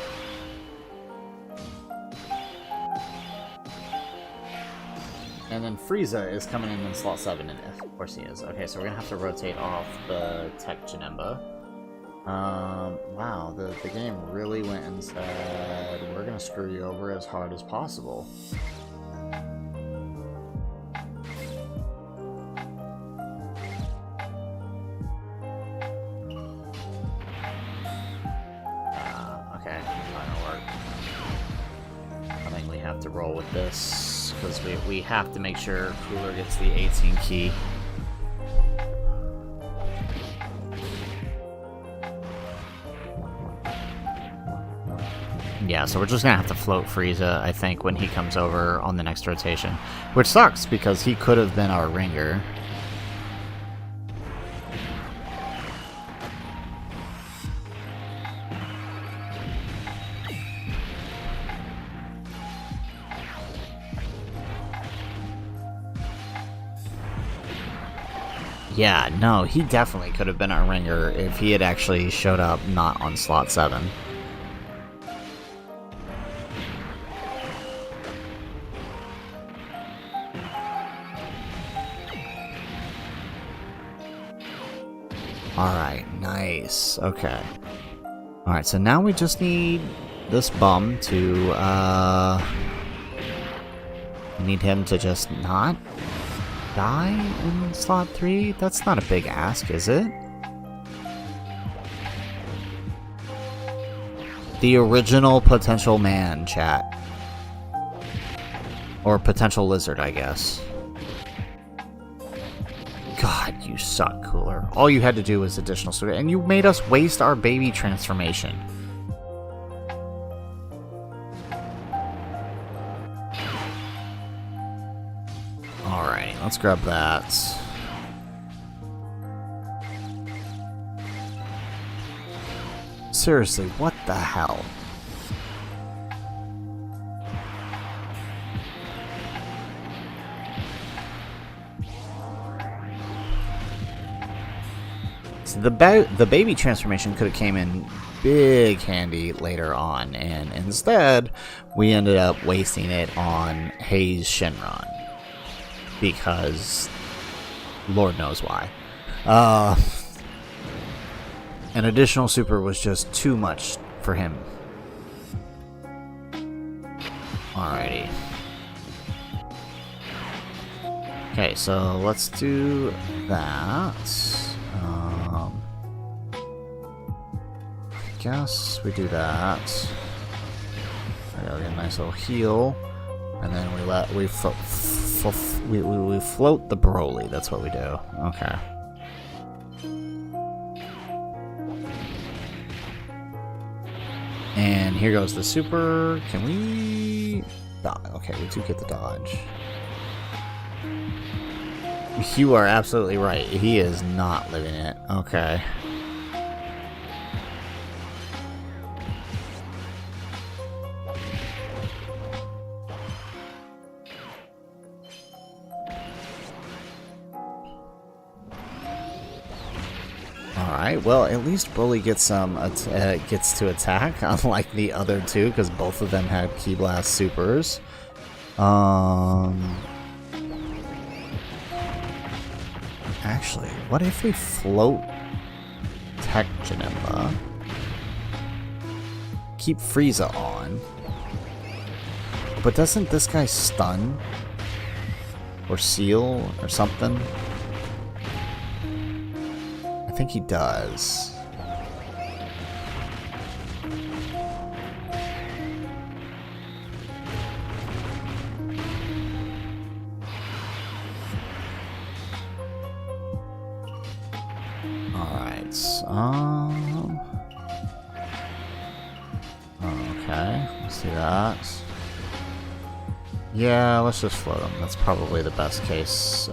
And then Frieza is coming in slot 7, and of course he is. Okay, so we're gonna have to rotate off the Tech Janemba. Wow, the game really went and said, we're gonna screw you over as hard as possible. Okay, not gonna work. I think we have to roll with this, because we have to make sure Cooler gets the 18 key. Yeah, so we're just gonna have to float Frieza, I think, when he comes over on the next rotation. Which sucks, because he could have been our ringer. Yeah, no, he definitely could have been our ringer if he had actually showed up not on slot 7. Alright, nice. Okay. Alright, so now we just need this bum to, we need him to just not die in slot 3? That's not a big ask, is it? The original potential man, chat. Or potential lizard, I guess. God, you suck, Cooler. All you had to do was additional suit, and you made us waste our baby transformation. Alright, let's grab that. Seriously, what the hell? So the baby transformation could have came in big handy later on, and instead we ended up wasting it on Hayes Shenron. Because Lord knows why. An additional super was just too much for him. Alrighty. Okay, so let's do that. I guess we do that. I gotta get a nice little heal, and then we float the Broly. That's what we do. Okay. And here goes the super. Can we dodge? Okay, we do get the dodge. You are absolutely right. He is not living it. Okay. Alright, well, at least Broly gets gets to attack, unlike the other two, because both of them had Ki Blast supers. Actually, what if we float Tech Janemba? Keep Frieza on. But doesn't this guy stun? Or seal? Or something? I think he does. Okay, let's see that. Yeah, let's just float him. That's probably the best case.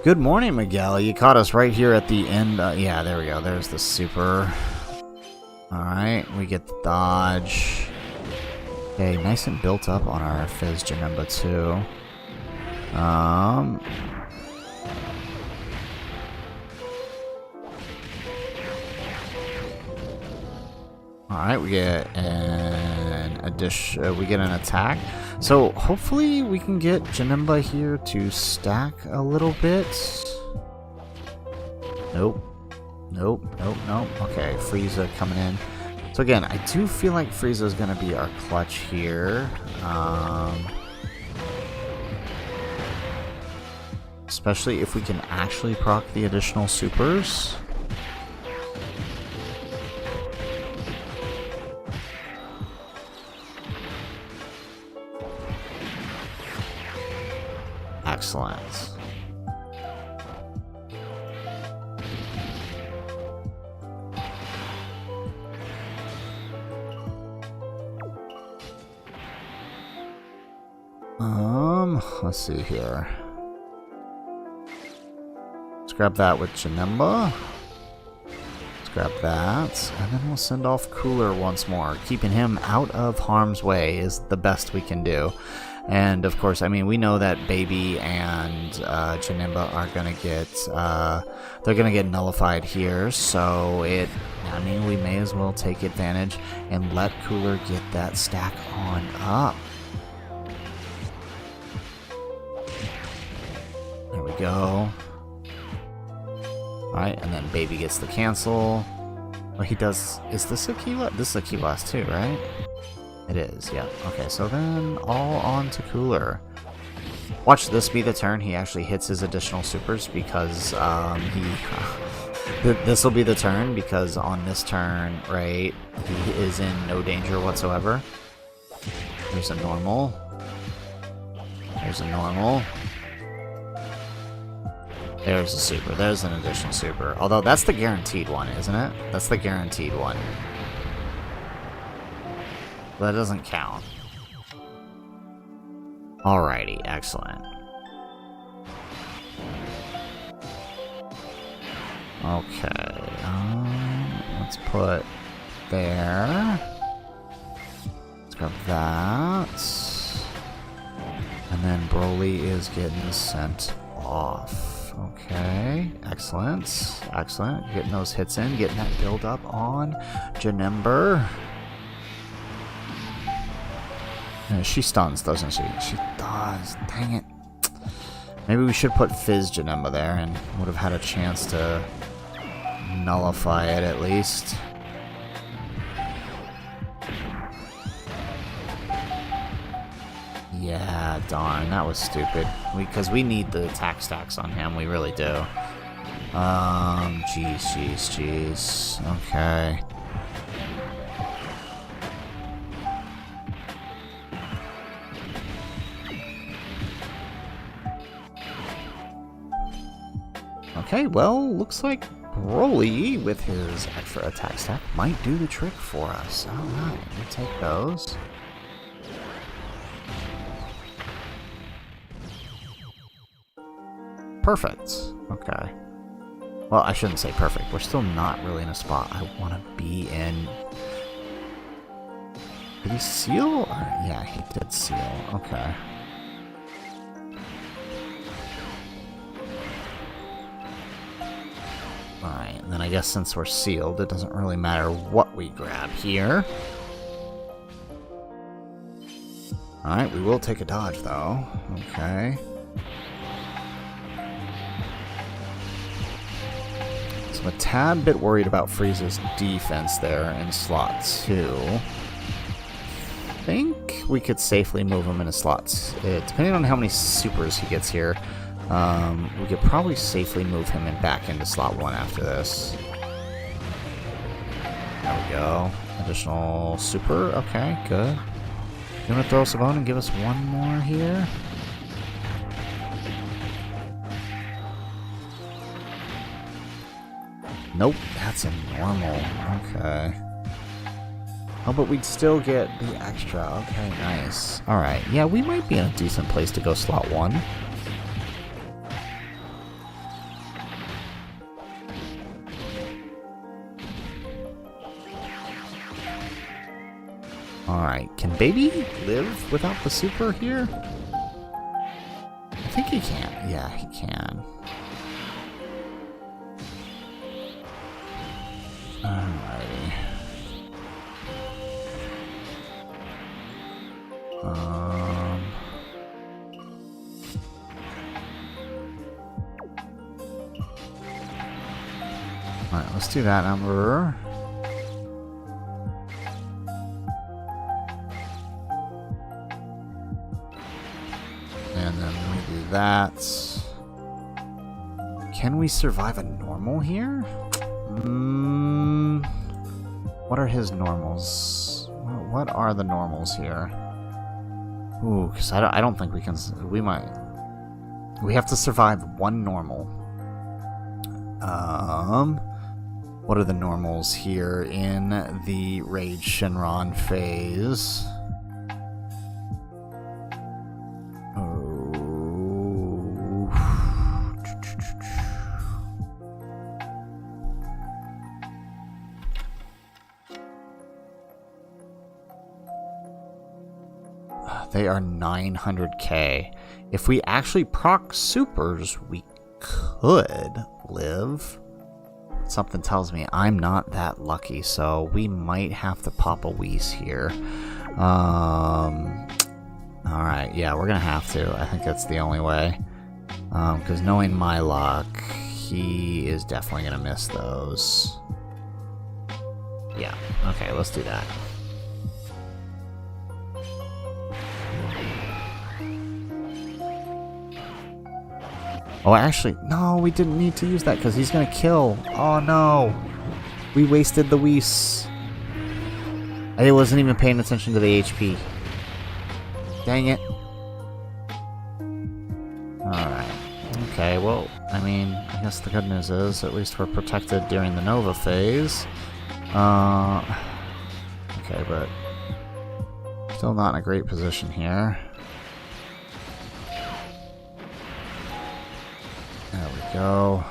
Good morning, Miguel. You caught us right here at the end. Yeah, there we go. There's the super. Alright, we get the dodge. Okay, nice and built up on our Fizz Janemba too. Alright, we get an addition. We get an attack. So hopefully we can get Janemba here to stack a little bit. Nope. Nope. Nope. Nope. Okay, Frieza coming in. So again, I do feel like Frieza is going to be our clutch here. Especially if we can actually proc the additional supers. Excellent. Let's see here. Let's grab that with Janemba. Let's grab that, and then we'll send off Cooler once more. Keeping him out of harm's way is the best we can do. And of course, I mean, we know that Baby and Janemba are gonna get they're gonna get nullified here. So I mean, we may as well take advantage and let Cooler get that stack on up. There we go. All right, and then Baby gets the cancel. Oh, he does. Is this a Ki Blast? This is a Ki Blast too, right? It is, yeah. Okay, so then all on to Cooler. Watch this be the turn he actually hits his additional supers, because this will be the turn, because on this turn, right, he is in no danger whatsoever. There's a normal. There's a normal. There's a super. There's an additional super. Although that's the guaranteed one, isn't it? That's the guaranteed one. That doesn't count. Alrighty, excellent. Okay, let's put there. Let's grab that. And then Broly is getting sent off. Okay, excellent. Excellent. Getting those hits in, getting that build up on Janemba. She stuns, doesn't she? She does. Dang it. Maybe we should put Fizz Janemba there and would have had a chance to nullify it at least. Yeah. darn, that was stupid. Because we need the attack stacks on him, we really do. Jeez. Okay. Okay, well, looks like Broly, with his extra attack stack, might do the trick for us. Alright, we'll take those. Perfect. Okay. Well, I shouldn't say perfect. We're still not really in a spot I want to be in. Did he seal? Or, yeah, he did seal. Okay. Alright, and then I guess since we're sealed, it doesn't really matter what we grab here. Alright, we will take a dodge, though. Okay. So I'm a tad bit worried about Frieza's defense there in slot 2. I think we could safely move him into slots. Depending on how many supers he gets here, we could probably safely move him back into slot 1 after this. There we go. Additional super. Okay, good. You want to throw us a bone and give us one more here? Nope, that's a normal. Okay. Oh, but we'd still get the extra. Okay, nice. Alright, yeah, we might be in a decent place to go slot 1. Alright, can Baby live without the super here? I think he can. Yeah, he can. Alrighty. Alright, let's do that number. And then we do that. Can we survive a normal here? What are his normals? What are the normals here? Ooh, because I don't think we can. We might. We have to survive one normal. What are the normals here in the Rage Shenron phase? They are 900k. If we actually proc supers, we could live. Something tells me I'm not that lucky, so we might have to pop a Whis here. Alright, yeah, we're gonna have to. I think that's the only way. Because knowing my luck, he is definitely gonna miss those. Yeah, okay, let's do that. Oh, actually, no, we didn't need to use that because he's going to kill. Oh, no. We wasted the Whis. I wasn't even paying attention to the HP. Dang it. Alright. Okay, well, I mean, I guess the good news is at least we're protected during the Nova phase. Okay, but still not in a great position here. There we go.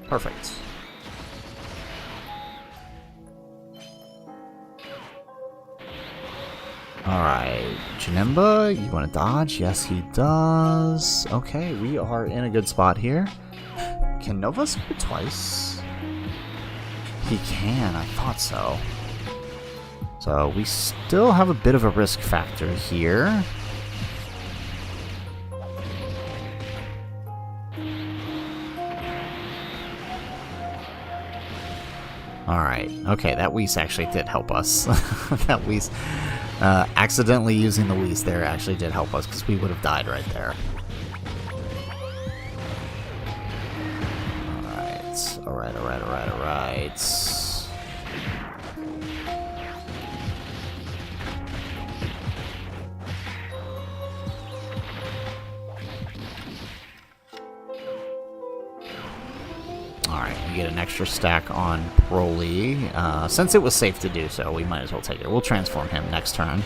Perfect. Alright, Janemba, you want to dodge? Yes, he does. Okay, we are in a good spot here. Can Nova super twice? He can, I thought so. So, we still have a bit of a risk factor here. Alright, okay, that Whis actually did help us. That Whis Accidentally using the Whis there actually did help us, because we would have died right there. Alright. Alright, we get an extra stack on Broly. Since it was safe to do so, we might as well take it. We'll transform him next turn.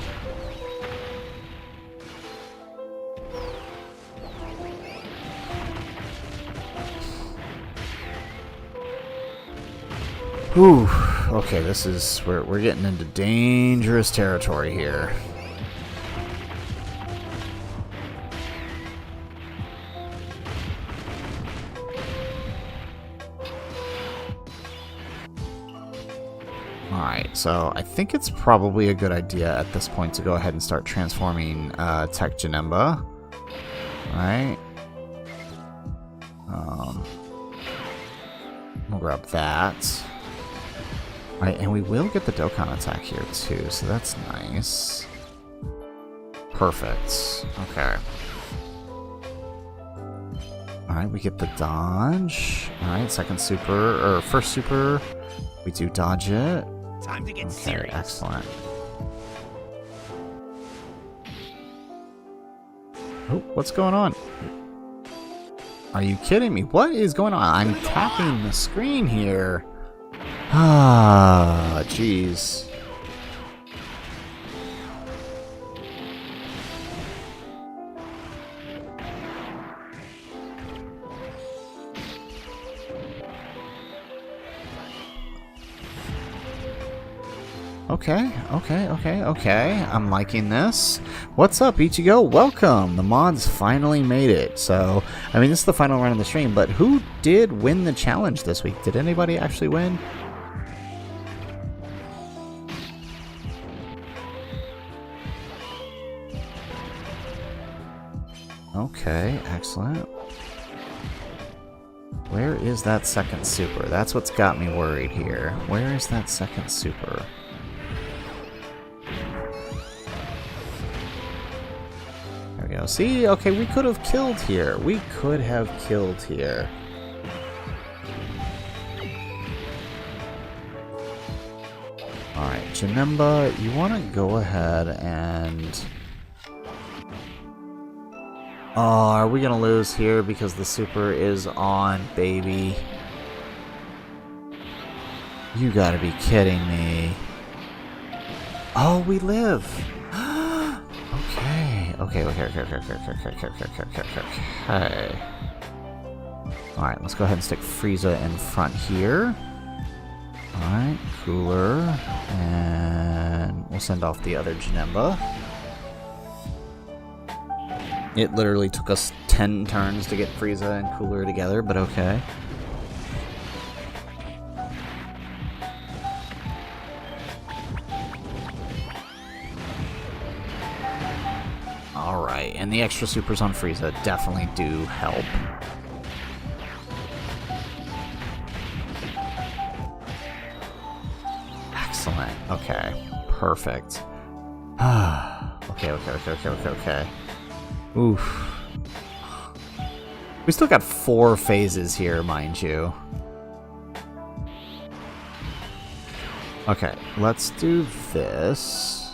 Whew. Okay, this is... We're getting into dangerous territory here. Alright, so I think it's probably a good idea at this point to go ahead and start transforming Tech Janemba. Alright. We'll grab that. Alright, and we will get the Dokkan attack here too, so that's nice. Perfect. Okay. Alright, we get the dodge. Alright, second super, or first super. We do dodge it. Time to get Okay, serious. excellent. Oh, what's going on? Are you kidding me? What is going on? I'm tapping the screen here. Ah, jeez. Okay. I'm liking this. What's up, Ichigo? Welcome! The mods finally made it. So, I mean, this is the final run of the stream, but who did win the challenge this week? Did anybody actually win? Okay, excellent. Where is that second super? That's what's got me worried here. Where is that second super? There we go. See? Okay, we could have killed here. We could have killed here. Alright, Janemba, you want to go ahead and... Oh, are we gonna lose here because the super is on, baby? You gotta be kidding me. Oh, we live! Okay. Alright, let's go ahead and stick Frieza in front here. Alright, Cooler. And we'll send off the other Janemba. It literally took us 10 turns to get Frieza and Cooler together, but okay. Alright, and the extra supers on Frieza definitely do help. Excellent. Okay. Perfect. Okay. Oof. We still got 4 phases here, mind you. Okay, let's do this.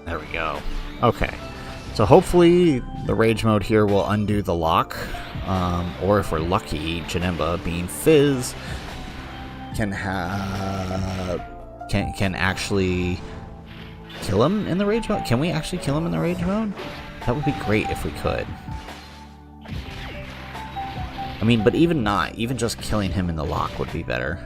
There we go. Okay. So hopefully the rage mode here will undo the lock. Or if we're lucky, Janemba, being Fizz, can actually kill him in the rage mode. Can we actually kill him in the rage mode? That would be great if we could. I mean, but even not, even just killing him in the lock would be better.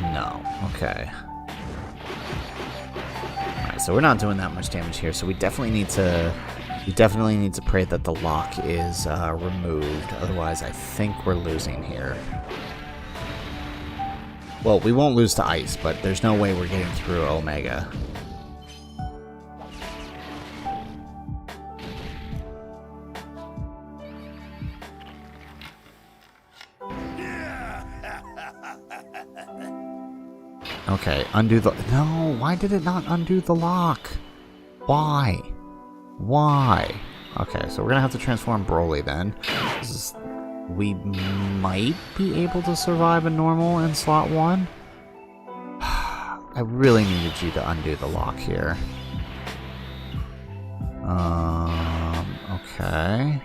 No. Okay. So we're not doing that much damage here, so we definitely need to pray that the lock is removed. Otherwise, I think we're losing here. Well, we won't lose to Ice, but there's no way we're getting through Omega. Okay, undo the... No, why did it not undo the lock? Why? Why? Okay, so we're gonna have to transform Broly then. We might be able to survive a normal in slot 1. I really needed you to undo the lock here. Okay.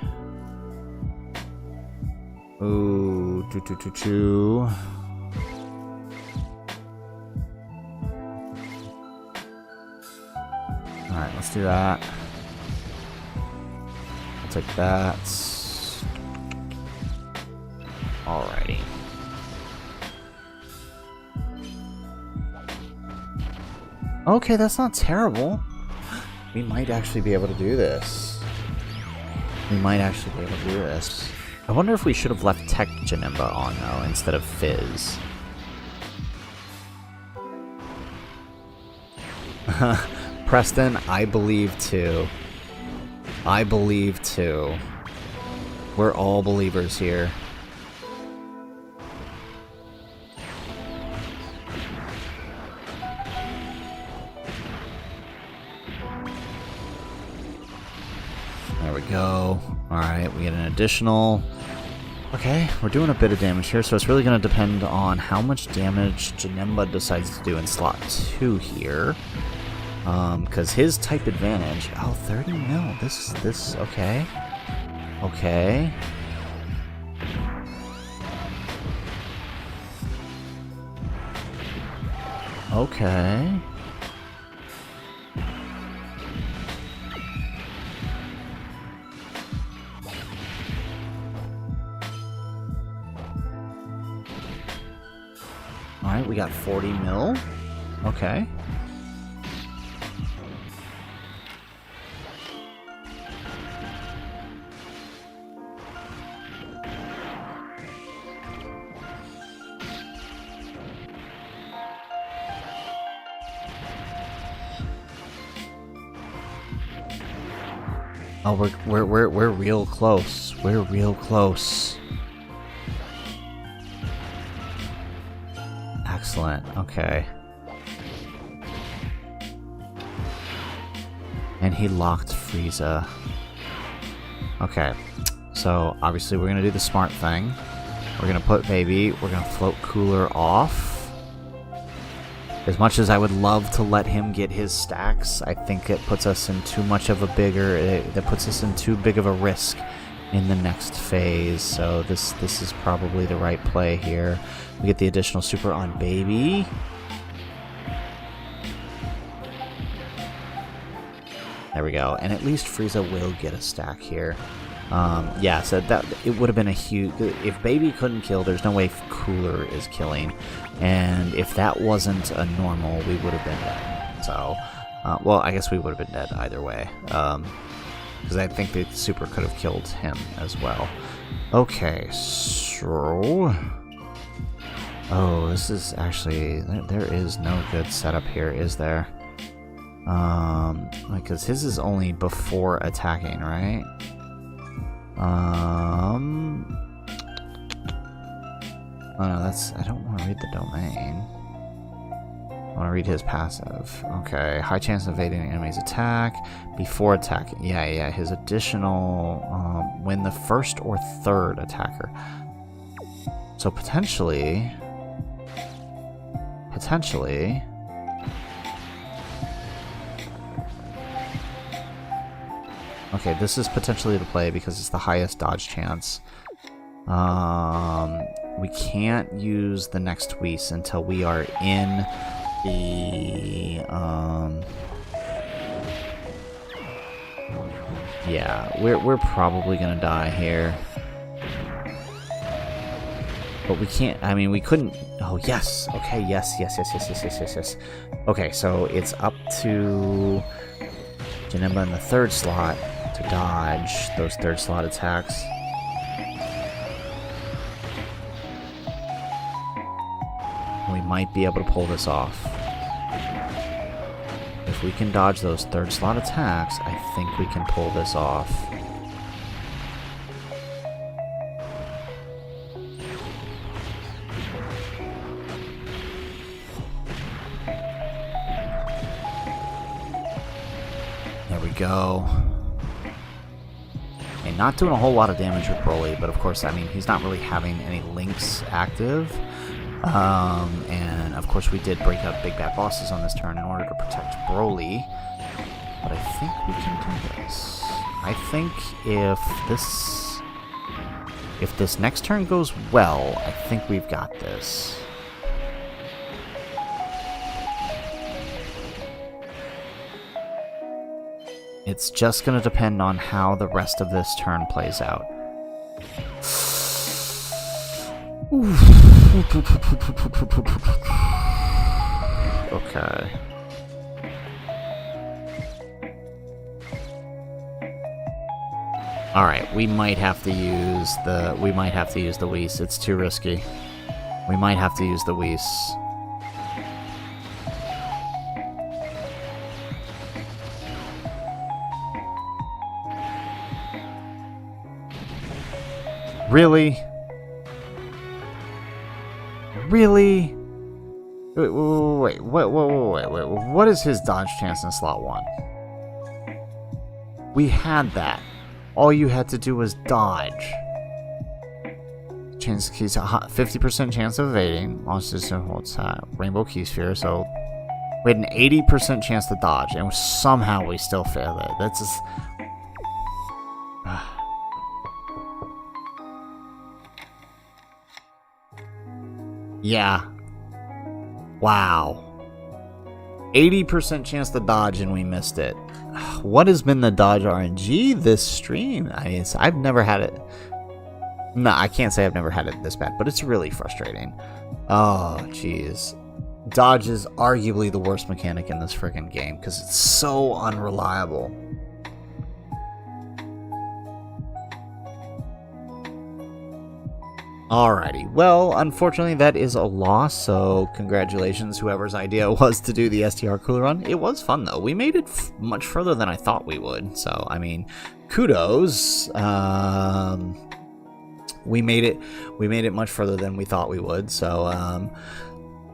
Ooh, two. Alright, let's do that. I'll take that. Alrighty. Okay, that's not terrible. We might actually be able to do this. We might actually be able to do this. I wonder if we should have left Tech Janemba on, though, instead of Fizz. Preston, I believe too. I believe too. We're all believers here. There we go. Alright, we get an additional... Okay, we're doing a bit of damage here, so it's really going to depend on how much damage Janemba decides to do in slot 2 here. Because his type advantage... Oh, 30 mil. This... Okay. Okay. Okay. Alright, we got 40 mil. Okay. Oh, we're real close. We're real close. Excellent. Okay. And he locked Frieza. Okay. So, obviously we're gonna do the smart thing. We're gonna put Baby. We're gonna float Cooler off. As much as I would love to let him get his stacks, I think it puts us in too much of a that puts us in too big of a risk in the next phase. So this is probably the right play here. We get the additional super on Baby. There we go. And at least Frieza will get a stack here. Yeah, so that it would have been a huge... If Baby couldn't kill, there's no way Cooler is killing. And if that wasn't a normal, we would have been dead. So, well, I guess we would have been dead either way. Because I think the super could have killed him as well. Okay, so... Oh, this is actually... There is no good setup here, is there? Because his is only before attacking, right? Oh no, that's... I don't want to read the domain. I want to read his passive. Okay, high chance of evading an enemy's attack before attack. Yeah, his additional... when the first or third attacker. So potentially... Okay, this is potentially the play because it's the highest dodge chance. We can't use the next Whis until we are in the... Yeah, we're probably gonna die here. But we can't... I mean, we couldn't... Oh, yes! Okay, yes. Okay, so it's up to Janemba in the third slot to dodge those third slot attacks. We might be able to pull this off. If we can dodge those third slot attacks, I think we can pull this off. go. Okay, not doing a whole lot of damage with Broly, but of course, I mean, he's not really having any links active. And of course, we did break out big bad bosses on this turn in order to protect Broly. But I think we can do this. I think if this next turn goes well, I think we've got this. It's just going to depend on how the rest of this turn plays out. Okay. All right, we might have to use the Whis. It's too risky. We might have to use the Whis. Really? Really? Wait, what is his dodge chance in slot 1? We had that. All you had to do was dodge. Chance keys, 50% chance of evading. Launch system holds Rainbow Key Sphere, so we had an 80% chance to dodge, and somehow we still failed it. That's just... Yeah. Wow. 80% chance to dodge and we missed it. What has been the dodge RNG this stream? I mean, I've never had it. No, I can't say I've never had it this bad, but it's really frustrating. Oh, jeez. Dodge is arguably the worst mechanic in this freaking game because it's so unreliable. Alrighty, well, unfortunately that is a loss, so congratulations whoever's idea was to do the STR Cooler Run. It was fun though, we made it much further than I thought we would, so I mean, kudos. We made it much further than we thought we would, so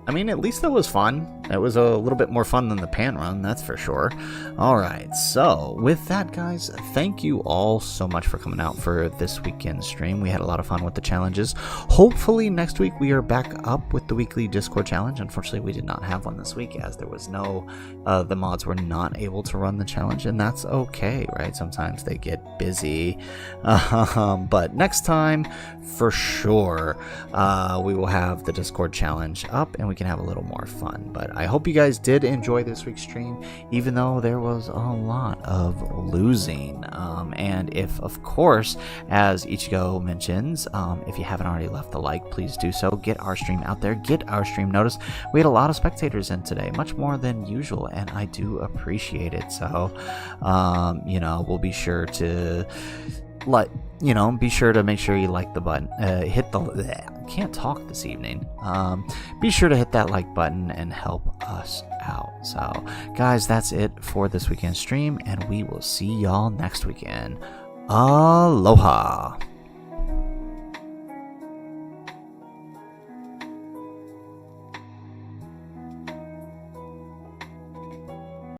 I mean, at least that was fun. It was a little bit more fun than the pan run, that's for sure. Alright, so with that, guys, thank you all so much for coming out for this weekend stream. We had a lot of fun with the challenges. Hopefully next week we are back up with the weekly Discord challenge. Unfortunately, we did not have one this week as there was no, the mods were not able to run the challenge, and that's okay, right? Sometimes they get busy. But next time, for sure, we will have the Discord challenge up and we can have a little more fun. But I hope you guys did enjoy this week's stream, even though there was a lot of losing. And if, of course, as Ichigo mentions, if you haven't already left a like, please do so. Get our stream out there, get our stream noticed. We had a lot of spectators in today, much more than usual, and I do appreciate it. So, you know, we'll be sure to be sure to make sure you like the button, hit the, can't talk this evening. Be sure to hit that like button and help us out. So guys, that's it for this weekend stream, and we will see y'all next weekend. Aloha.